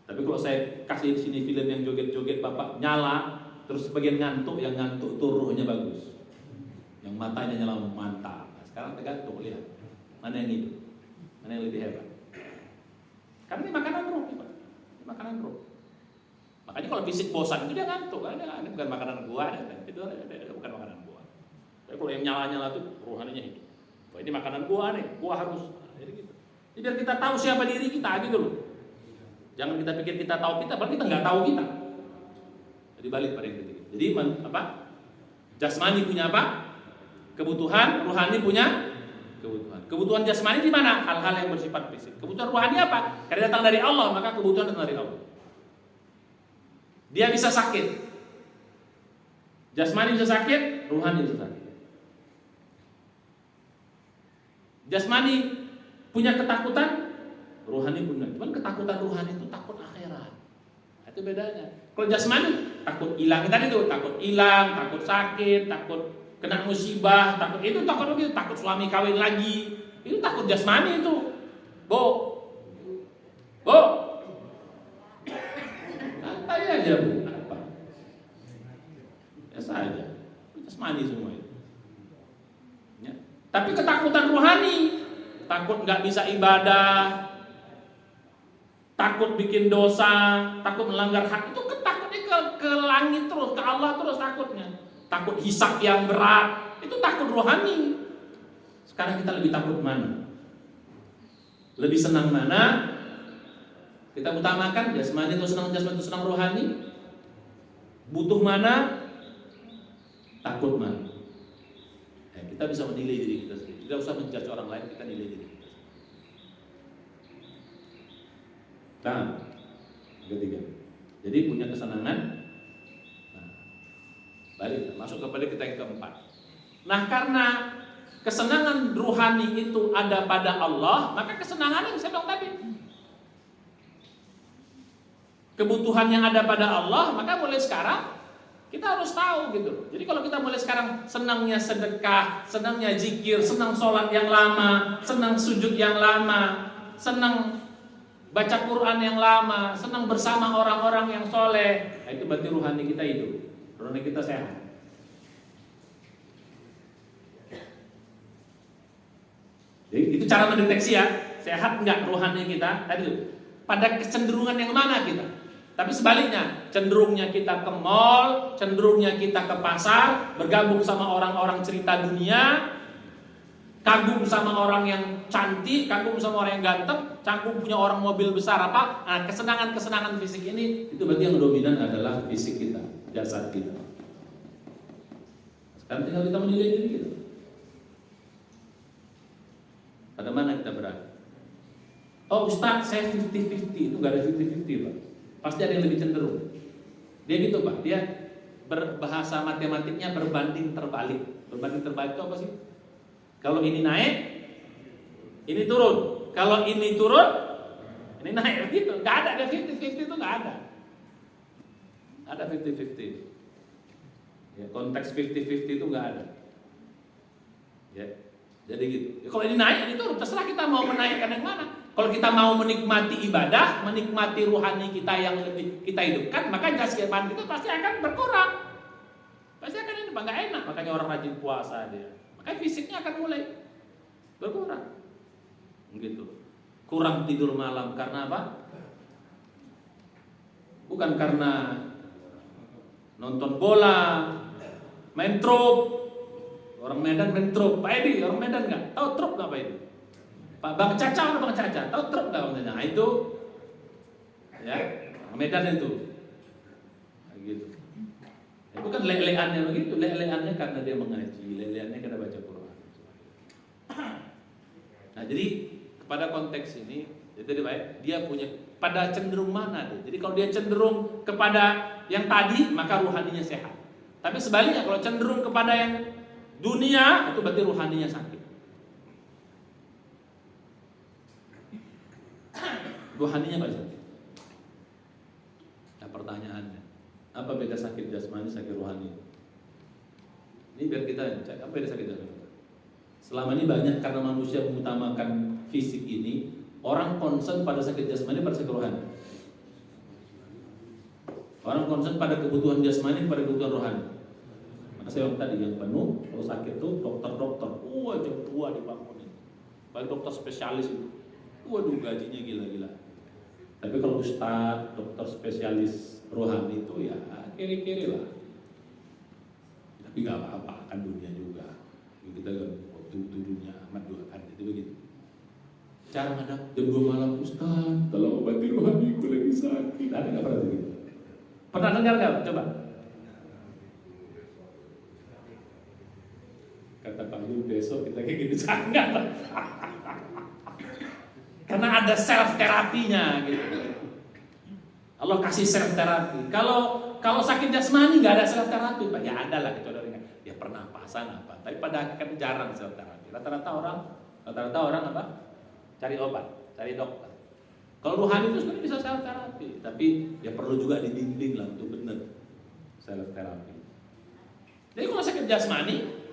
Tapi kalau saya kasih di sini film yang joget-joget bapak nyala, terus sebagian ngantuk, yang ngantuk tuh ruhnya bagus, yang matanya nyala mantap. Nah, sekarang tergantung lihat mana yang hidup, mana yang lebih hebat. Karena ini makanan ruh, Pak. Ini makanan ruh. Makanya kalau fisik bosan itu dia ngantuk, ini bukan makanan gua, itu bukan makanan gua. Tapi kalau yang nyala-nyala tuh ruhaninya hidup. Wah, ini makanan gua nih, gua harus. Jadi gitu. Jadi biar kita tahu siapa diri kita gitu loh. Jangan kita pikir kita tahu kita, padahal kita nggak tahu kita. Jadi balik pada yang ketiga. Jadi apa? Jasmani punya apa? Kebutuhan, rohani punya kebutuhan. Kebutuhan jasmani di mana? Hal-hal yang bersifat fisik. Kebutuhan rohani apa? Karena datang dari Allah, maka kebutuhan datang dari Allah. Dia bisa sakit. Jasmani bisa sakit, rohani bisa sakit. Jasmani punya ketakutan, rohani punya. Cuman ketakutan rohani itu takut akhirat. Itu bedanya. Kalau jasmani takut hilang, tadi itu takut hilang, takut sakit, takut kena musibah, takut itu takut begitu, takut suami kawin lagi. Itu takut jasmani itu. Bo. Santai aja Bu. Apa? Biasa aja. Jasmani semua itu. Ya. Tapi ketakutan rohani, takut nggak bisa ibadah, takut bikin dosa, takut melanggar hak, itu ketakutnya ke langit terus, ke Allah terus takutnya. Takut hisab yang berat, itu takut rohani. Sekarang kita lebih takut mana? Lebih senang mana? Kita utamakan jasmani itu senang jasmani itu senang rohani. Butuh mana? Takut mana? Kita bisa menilai diri kita sendiri. Tidak usah menjudge orang lain, kita nilai diri kita. Nah, ketiga. Jadi punya kesenangan. Nah, balik masuk kepada kita yang keempat. Nah, karena kesenangan ruhani itu ada pada Allah, maka kesenangan yang saya bilang tadi, kebutuhan yang ada pada Allah, maka mulai sekarang kita harus tahu gitu. Jadi kalau kita mulai sekarang senangnya sedekah, senangnya zikir, senang sholat yang lama, senang sujud yang lama, senang baca Quran yang lama, senang bersama orang-orang yang soleh, nah itu berarti ruhani kita hidup, rohani kita sehat. Jadi itu cara mendeteksi ya, sehat enggak rohani kita. Tadi itu pada kecenderungan yang mana kita. Tapi sebaliknya, cenderungnya kita ke mall, cenderungnya kita ke pasar, bergabung sama orang-orang cerita dunia, kagum sama orang yang cantik, kagum sama orang yang ganteng, kagum punya orang mobil besar apa? Nah, kesenangan-kesenangan fisik ini itu berarti yang dominan adalah fisik kita, jasad kita. Sekarang tinggal kita menilai diri kita. Pada mana kita berada? Oh Ustaz, saya 50-50, itu gak ada 50-50 Pak. Pasti ada yang lebih cenderung. Dia gitu Pak, dia berbahasa matematiknya berbanding terbalik. Berbanding terbalik itu apa sih? Kalau ini naik, Ini turun. Kalau ini turun, ini naik gitu. Nggak ada 50-50 itu nggak ada. Ada 50-50. Ya, konteks 50-50 itu nggak ada. Ya, jadi gitu. Ya, kalau ini naik, ini turun. Terserah kita mau menaikkan yang mana. Kalau kita mau menikmati ibadah, menikmati ruhani kita yang lebih kita hidupkan, maka jasmani kita pasti akan berkurang. Pasti akan ini nggak enak. Makanya orang rajin puasa dia. Makanya fisiknya akan mulai berkurang. Gitu. Kurang tidur malam karena apa? Bukan karena nonton bola, main trup. Orang Medan main trup. Pak Edi, orang Medan nggak? Tahu trup nggak Pak Edi? Pak Bang Caca, mana Bang Caca? Tahu trup nggak Bang Caca? Nah, itu, ya, Medan itu. Nah, gitu. Ya, bukan lele-leannya begitu, lele-leannya karena dia mengaji, lele-leannya karena baca Quran. Nah, jadi pada konteks ini, jadi baik, dia punya pada cenderung mana dia. Jadi kalau dia cenderung kepada yang tadi, maka ruhaninya sehat. Tapi sebaliknya kalau cenderung kepada yang dunia, itu berarti ruhaninya sakit. Ruhaninya apa sakit? Nah, pertanyaannya, apa beda sakit jasmani, sakit ruhani? Ini biar kita cek, apa beda sakit jasmani? Selama ini banyak karena manusia mengutamakan fisik ini, orang concern pada sakit jasmani, pada sakit rohani. Orang concern pada kebutuhan jasmani, pada kebutuhan rohani. Maka saya bilang tadi yang penuh, kalau sakit tuh dokter-dokter, jam 2 dibangunin. Baik dokter spesialis itu, waduh gajinya gila-gila. Tapi kalau ustaz, dokter spesialis rohani itu ya kiri-kiri lah. Tapi nggak apa-apa, kan dunia juga. Kita dunia amat doakan itu begitu. Cara mana? Jam 2 malam, Ustaz, tolong obati rohaniku lagi sakit. Ada nggak pernah begitu? Pernah dengar nggak? Coba. Kata Pak Yul, besok kita kayak gini sangat. Karena ada self terapinya gitu. Allah kasih self terapi. Kalau sakit jasmani nggak ada self terapi, Pak. Ya ada lah gitu dari ya pernapasan apa. Tapi pada hakikatnya jarang self terapi. Rata-rata orang apa? Cari obat, cari dokter. Kalau ruhani itu sebenarnya bisa self terapi, tapi ya perlu juga dibimbing lah untuk benar self terapi. Jadi kalau sakit jasmani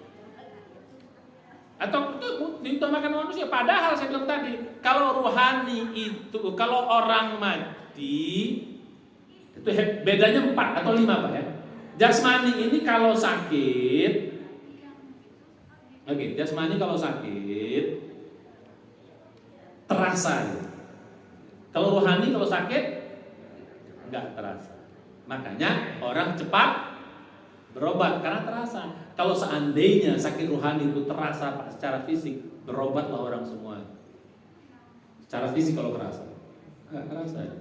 atau itu diutamakan manusia, padahal saya bilang tadi, kalau ruhani itu, kalau orang mati itu bedanya 4 atau 5 Pak ya. Jasmani ini kalau sakit, oke, jasmani kalau sakit terasa ya. Kalau ruhani kalau sakit enggak terasa. Makanya orang cepat berobat karena terasa. Kalau seandainya sakit ruhani itu terasa secara fisik, berobatlah orang semua. Secara fisik kalau terasa, enggak terasa ya.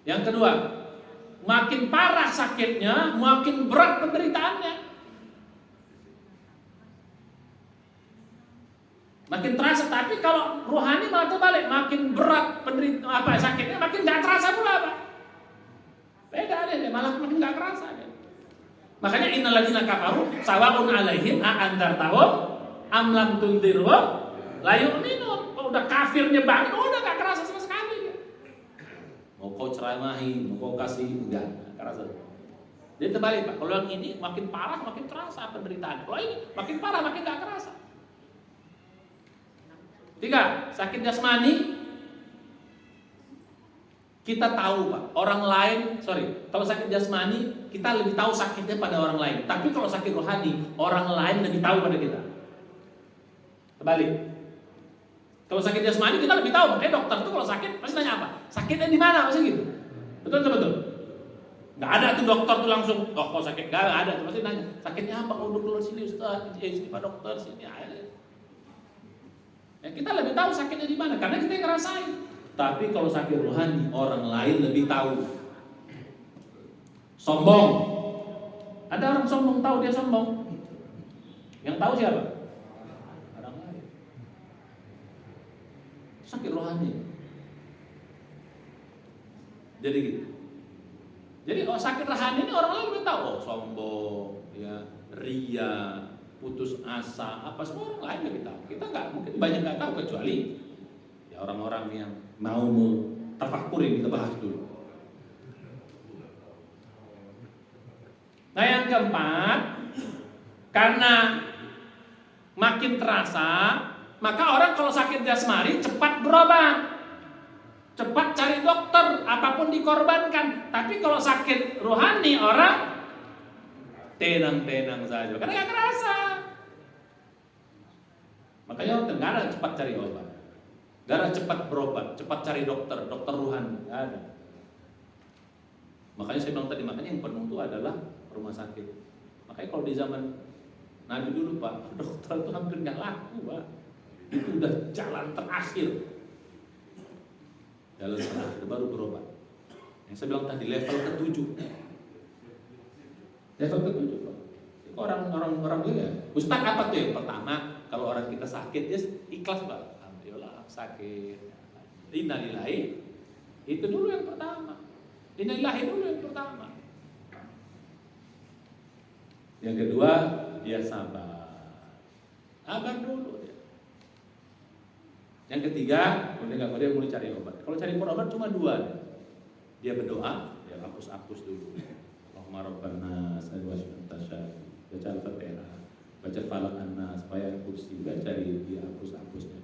Yang kedua, makin parah sakitnya, makin berat penderitaannya. Makin terasa, tapi kalau rohani malah terbalik, makin berat sakitnya, makin nggak terasa pula Pak. Beda deh, malah makin nggak terasa deh. Makanya innal ladzina kafaru sawa'un 'alaihim a anzartahum am lam tunzirhum la yu'minun. Kalau udah kafirnya banget, udah nggak kerasa sama sekali dia. Mau kau ceramahi, mau kau kasih, enggak kerasa. Jadi terbalik Pak. Kalau yang ini makin parah makin terasa penderitaan. Kalau ini makin parah makin nggak kerasa. 3, sakit jasmani kita tahu Pak, orang lain, kalau sakit jasmani kita lebih tahu sakitnya pada orang lain. Tapi kalau sakit rohani, orang lain lebih tahu pada kita. Terbalik. Kalau sakit jasmani kita lebih tahu, makanya dokter tuh kalau sakit pasti nanya apa? Sakitnya di mana? Pasti gitu. Betul. Nggak ada tuh dokter tuh langsung, kalau sakit nggak ada tuh pasti nanya, sakitnya apa? Kalau keluar sini Ustaz, sini Pak dokter, sini aja. Ya, kita lebih tahu sakitnya di mana karena kita yang ngerasain. Tapi kalau sakit rohani, orang lain lebih tahu. Sombong. Ada orang sombong, tahu dia sombong. Yang tahu siapa? Orang lain. Sakit rohani. Jadi gitu. Jadi sakit rohani ini orang lain udah tahu, sombong, ya, ria, putus asa, apa semua orang lain lebih tahu. Kita nggak, mungkin banyak nggak tahu kecuali ya orang-orang yang mau terfakuri, kita bahas dulu. Nah yang keempat, karena makin terasa, maka orang kalau sakit jasmani cepat berobat. Cepat cari dokter, apapun dikorbankan. Tapi kalau sakit rohani orang tenang-tenang saja, karena nggak kerasa. Makanya orang Tenggara cepat cari obat, Tenggara cepat berobat, cepat cari dokter rohani, nggak ada. Makanya saya bilang tadi, makanya yang penuh itu adalah rumah sakit. Makanya kalau di zaman Nabi dulu Pak, dokter itu hampir nggak laku Pak. Itu udah jalan terakhir. Jalan terakhir baru berobat. Yang saya bilang tadi level ke-7. Level ke-7 Pak. Orang dia, Ustaz apa tuh yang pertama? Kalau orang kita sakit ya ikhlas Pak. Alhamdulillah sakit. Innalillahi. Itu dulu yang pertama. Innalillahi dulu yang pertama. Yang kedua, dia sabar. Sabar dulu dia. Yang ketiga, dia mulai cari obat. Kalau cari obat cuma dua. Dia berdoa, dia hapus dulu. Allahumma rabbana sallallahu tasya. Baca Al-Fatihah, baca Falaq An-Nas, supaya kursi, baca dia hapusnya.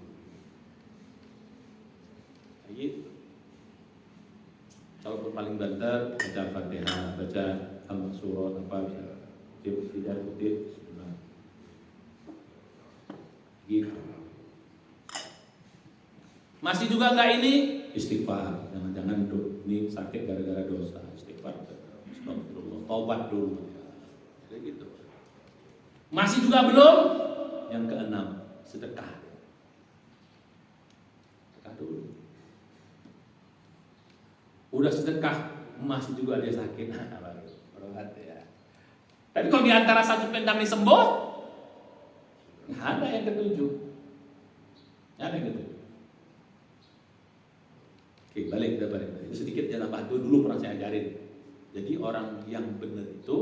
Gitu. Kalau paling banter, baca Al-Fatihah, baca Al-Surah, apa tidak kutip, gitu. Masih juga enggak ini? Istighfar. Jangan-jangan ini sakit gara-gara dosa. Istighfar. Astagfirullah. Taubat dulu. Kayak gitu. Masih juga belum? Yang keenam, sedekah. Sedekah dulu. Udah sedekah, masih juga dia sakit. Berobat ya. Tapi kalau di antara satu pendam ini sembuh, nggak ada yang ketujuh. Nggak ada yang ketujuh. Oke, balik. Itu sedikit jalan bantu dulu pernah saya ajarin. Jadi orang yang benar itu,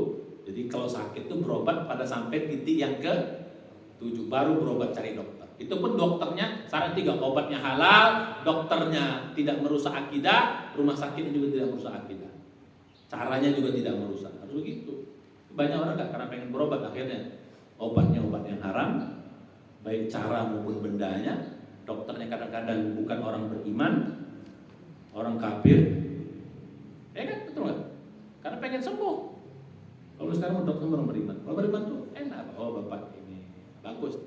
jadi kalau sakit itu berobat pada sampai titik yang ke-7 baru berobat cari dokter. Itu pun dokternya saran 3, obatnya halal, dokternya tidak merusak akidah, rumah sakitnya juga tidak merusak akidah. Caranya juga tidak merusak. Harus begitu. Banyak orang nggak karena pengen berobat akhirnya obatnya obat yang haram, baik cara maupun bendanya. Dokternya kadang-kadang bukan orang beriman, orang kafir, ya kan, betul kan? Karena pengen sembuh. Kalau sekarang dokter orang beriman, kalau beriman tuh enak, oh bapak ini bagus.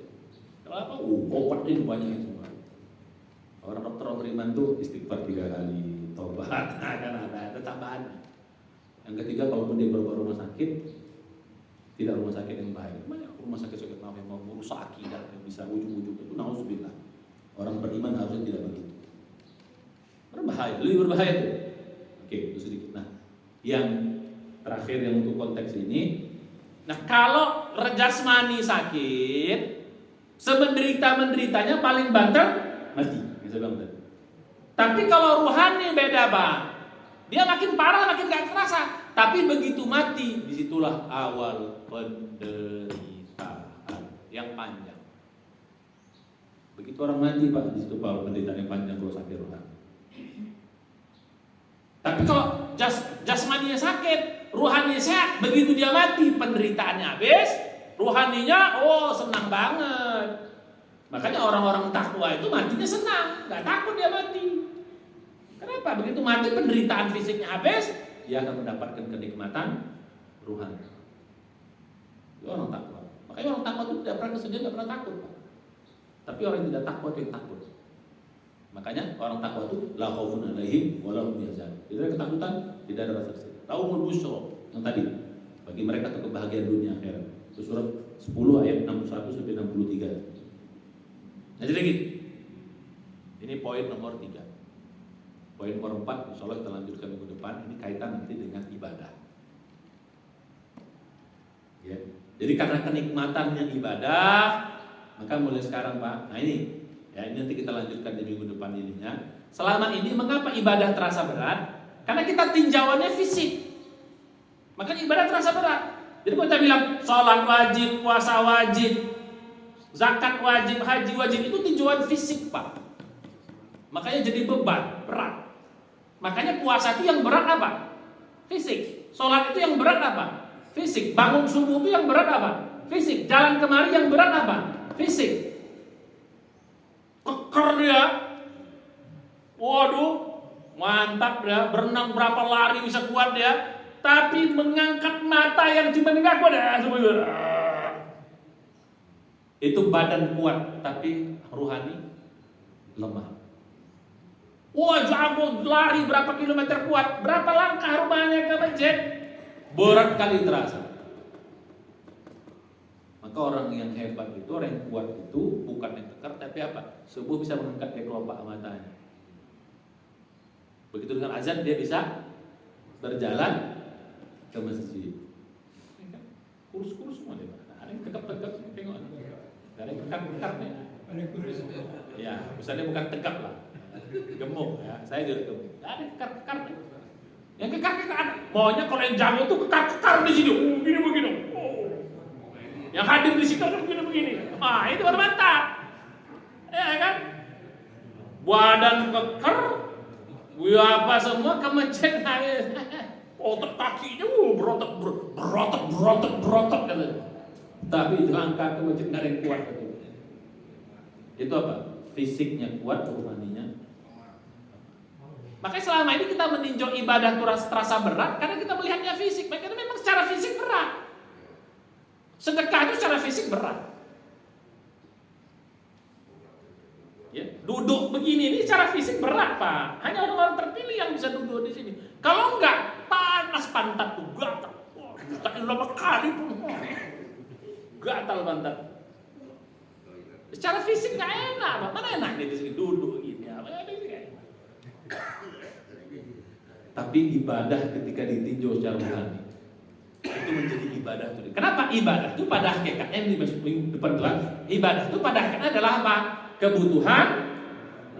Kalau apa? Obat ini banyak semua. Orang dokter orang beriman tuh istighfar 3 kali, tobat, kan ada tambahan. Yang ketiga, kalaupun dia berobat rumah sakit, tidak rumah sakit yang baik. Banyak rumah sakit maaf yang mau merusak akidah yang bisa ujung-ujung itu nauzubillah. Orang beriman harusnya tidak begitu. Berbahaya, lebih berbahaya tuh. Oke, itu sedikit. Nah, yang terakhir yang untuk konteks ini, nah kalau jasmani sakit, semenderita-menderitanya paling banter mati, yang saya bilang tadi. Tapi kalau ruhani beda Pak, dia makin parah, makin gak kerasa. Tapi begitu mati, disitulah awal penderitaan yang panjang. Begitu orang mati Pak, disitu awal penderitaan yang panjang kalau sakit rohani. Tapi kalau jasmaninya sakit, ruhaninya sehat, begitu dia mati, penderitaannya habis, ruhaninya senang banget. Makanya orang-orang takwa itu matinya senang, nggak takut dia mati. Kenapa? Begitu mati penderitaan fisiknya habis, dia akan mendapatkan kenikmatan ruhani. Itu orang takwa. Makanya orang takwa itu tidak pernah kesedihan, nggak pernah takut. Tapi orang yang tidak takwa itu yang takut. Makanya orang takwa itu la khaufun 'alaihim wa la hum yahzanun. Tidak ada ketakutan, tidak ada rasa sedih. Lahumul busyra yang tadi. Bagi mereka itu kebahagiaan dunia akhirat. Itu surat 10 ayat 61 sampai 63. Nah, jadi gitu. Ini poin nomor 3. Poin nomor 4 insyaallah kita lanjutkan minggu depan. Ini kaitan nanti dengan ibadah. Ya. Jadi karena kenikmatannya ibadah, maka mulai sekarang Pak. Nah ini nanti kita lanjutkan di minggu depan ininya. Selama ini mengapa ibadah terasa berat? Karena kita tinjauannya fisik. Makanya ibadah terasa berat. Jadi kalau kita bilang sholat wajib, puasa wajib, zakat wajib, haji wajib, itu tinjauan fisik, Pak. Makanya jadi beban, berat. Makanya puasa itu yang berat apa? Fisik. Sholat itu yang berat apa? Fisik. Bangun subuh itu yang berat apa? Fisik. Jalan kemari yang berat apa? Fisik. Keker dia. Waduh, mantap dia. Berenang berapa lari bisa kuat dia. Tapi mengangkat mata yang cuma nggak kuat ya. Itu badan kuat, tapi rohani lemah. Wah, jago lari berapa kilometer kuat, berapa langkah rumahnya ke masjid, berat kali terasa. Maka orang yang hebat itu, orang yang kuat itu bukan yang kekar, tapi apa? Subuh bisa mengangkat ke kelopak matanya. Begitu dengan azan dia bisa berjalan ke masjid. Kurus-kurus semua dia. Ada yang tegap-tegap, tengok. Ada yang kekar-kekar nih. Ya, misalnya bukan tegap lah. Gemuk ya, saya juga gemuk. Ada kekar-kekar nih. Yang kekar-kekar, maunya kalau yang jago tuh kekar-kekar di sini. Begini-begini. Yang hadir di situ begini-begini. Itu baru mantap. Ya kan? Badan kekar, apa semua ke masjid nangis. Otak kakinya berotot katanya. Tapi itu angkat ke masjid nggak ada yang kuat katanya. Itu apa? Fisiknya kuat, rohaninya. Makanya selama ini kita meninjau ibadah terasa berat karena kita melihatnya fisik. Makanya memang secara fisik berat. Sedekah itu secara fisik berat. Ya, duduk begini ini secara fisik berat, Pak. Hanya orang-orang terpilih yang bisa duduk di sini. Kalau enggak, panas pantat tuh, gatal. Tak lama kali pun. Gatal pantat. Secara fisik nggak enak, Pak. Mana enak di sini duduk gini. Tapi ibadah ketika ditinjau secara rohani itu menjadi ibadah itu. Kenapa ibadah itu pada hakikatnya yang di depan Tuhan? Ibadah itu pada hakikatnya adalah apa? Kebutuhan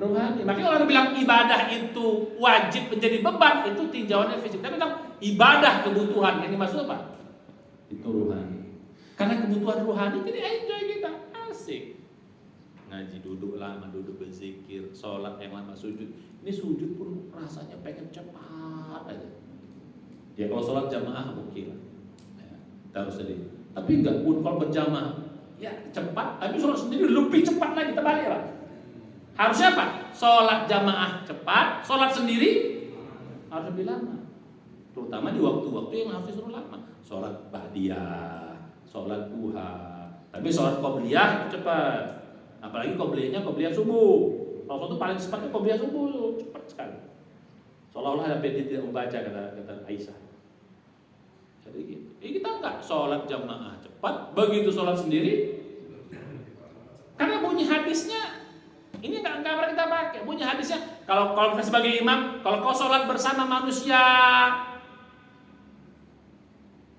rohani. Makanya orang bilang ibadah itu wajib menjadi beban, itu tinjauannya fisik. Tapi bilang ibadah kebutuhan yang dimaksud apa? Itu rohani. Karena kebutuhan rohani jadi enjoy kita, asik. Ngaji duduk lama, duduk berzikir, sholat yang lama, sujud. Ini sujud pun rasanya pengen cepat aja. Ya kalau sholat jamaah oke lah. Ya, kita harus jadi. Tapi enggak pun kalau berjamaah ya cepat, tapi sholat sendiri lebih cepat lagi, terbalik lah. Harusnya apa? Sholat jamaah cepat, sholat sendiri harus lebih lama. Terutama di waktu-waktu yang harus disuruh lama. Sholat ba'diyah, sholat duha. Tapi sholat qobliyah cepat. Apalagi qobliyah subuh. Kalau itu paling cepatnya qobliyah subuh, cepat sekali. Seolah-olah Nabi tidak membaca kata Aisyah. Jadi gitu. Kita enggak sholat jamaah cepat, begitu sholat sendiri. Karena bunyi hadisnya ini enggak pernah kita pakai. Bunyi hadisnya kalau kita sebagai imam, kalau kau sholat bersama manusia,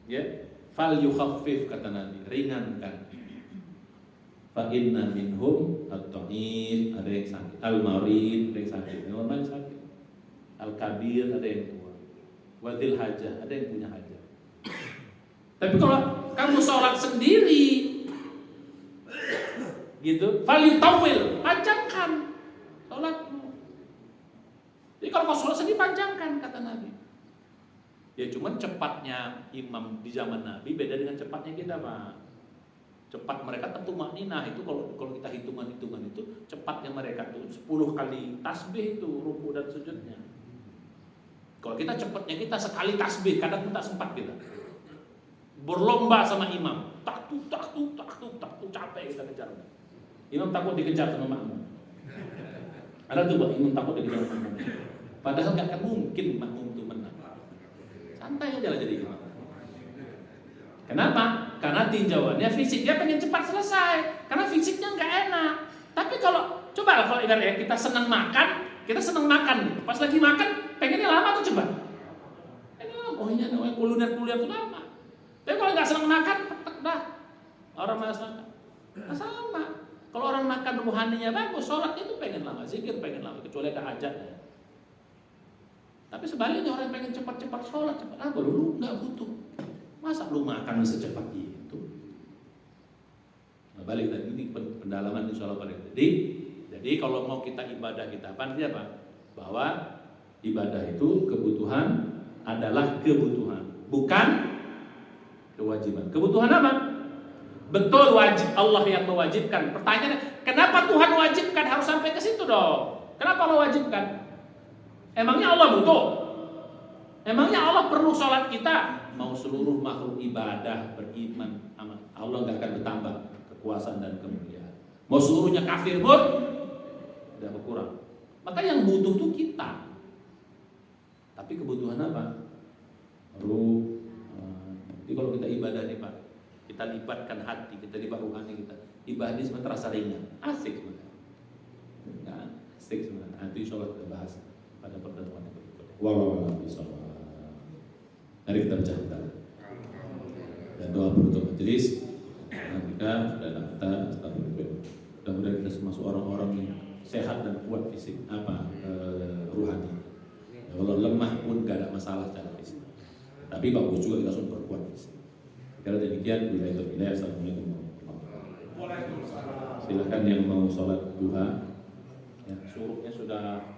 ya, fal yukhaffif kata Nabi, ringankan. Fa inna minhum at-ta'if, ada yang sakit, al-marid, ada yang sakit, orang yang sakit, al-kabir, ada yang tua, wadil hajah, ada yang punya hajah. Tapi kalau kamu sholat sendiri, gitu, falitawil, panjangkan sholatmu. Jadi kalau kau sholat sendiri panjangkan kata Nabi. Ya cuman cepatnya imam di zaman Nabi beda dengan cepatnya kita, Pak. Cepat mereka tentu makninah itu kalau kita hitungan itu cepatnya mereka itu 10 kali tasbih itu ruku dan sujudnya. Kalau kita cepatnya kita sekali tasbih kadang tak sempat kita. Berlomba sama imam, tak tuh capek kita kejar. Imam takut dikejar sama makmum. Ada tuh Pak, imam takut dikejar sama makmum. Padahal nggak akan mungkin makmum itu menang. Santai aja lah jadi imam. Kenapa? Karena tinjauannya fisik, dia pengen cepat selesai. Karena fisiknya nggak enak. Tapi kalau coba kalau ibaratnya kita senang makan nih. Pas lagi makan, pengennya lama tuh coba. Ini lama, oh iya, kuliner itu lama. Tapi kalau nggak senang makan, petek dah. Orang malas makan. Nah, sama. Kalau orang makan rohaninya bagus, sholatnya itu pengen lama, zikir pengen lama, kecuali ada hajatnya. Tapi sebaliknya orang yang pengen cepat-cepat sholat, cepat apa? Dulu nggak butuh. Masa lu makan secepat itu? Nah, balik lagi ini pendalaman insya Allah pada. Jadi kalau mau kita ibadah kita apa? Bahwa ibadah itu kebutuhan adalah kebutuhan, bukan kewajiban. Kebutuhan apa? Betul wajib, Allah yang mewajibkan. Pertanyaannya, kenapa Tuhan wajibkan harus sampai ke situ dong? Kenapa Allah wajibkan? Emangnya Allah butuh? Emangnya Allah perlu sholat kita? Mau seluruh makhluk ibadah beriman sama Allah nggak akan bertambah kekuasaan dan kemuliaan. Mau seluruhnya kafir pun tidak berkurang. Maka yang butuh tuh kita. Tapi kebutuhan apa? Ruh. Jadi kalau kita ibadah nih Pak, kita libatkan hati, kita libat rohani kita. Ibadah ini sebenarnya terasa ringan, asik sebenarnya. Nggak asik sebenarnya. Nanti insya Allah kita bahas pada pertemuan yang berikutnya. Wallahu a'lam. Mari kita baca kita dan doa penutup majelis. Kita sudah kita mudah-mudahan kita termasuk orang-orang yang sehat dan kuat fisik rohani. Kalau lemah pun gak ada masalah secara fisik. Tapi bagus juga kita harus memperkuat fisik. Karena demikian bila itu bila assalamualaikum warahmatullahi wabarakatuh. Silakan yang mau sholat duha. Ya, suruhnya sudah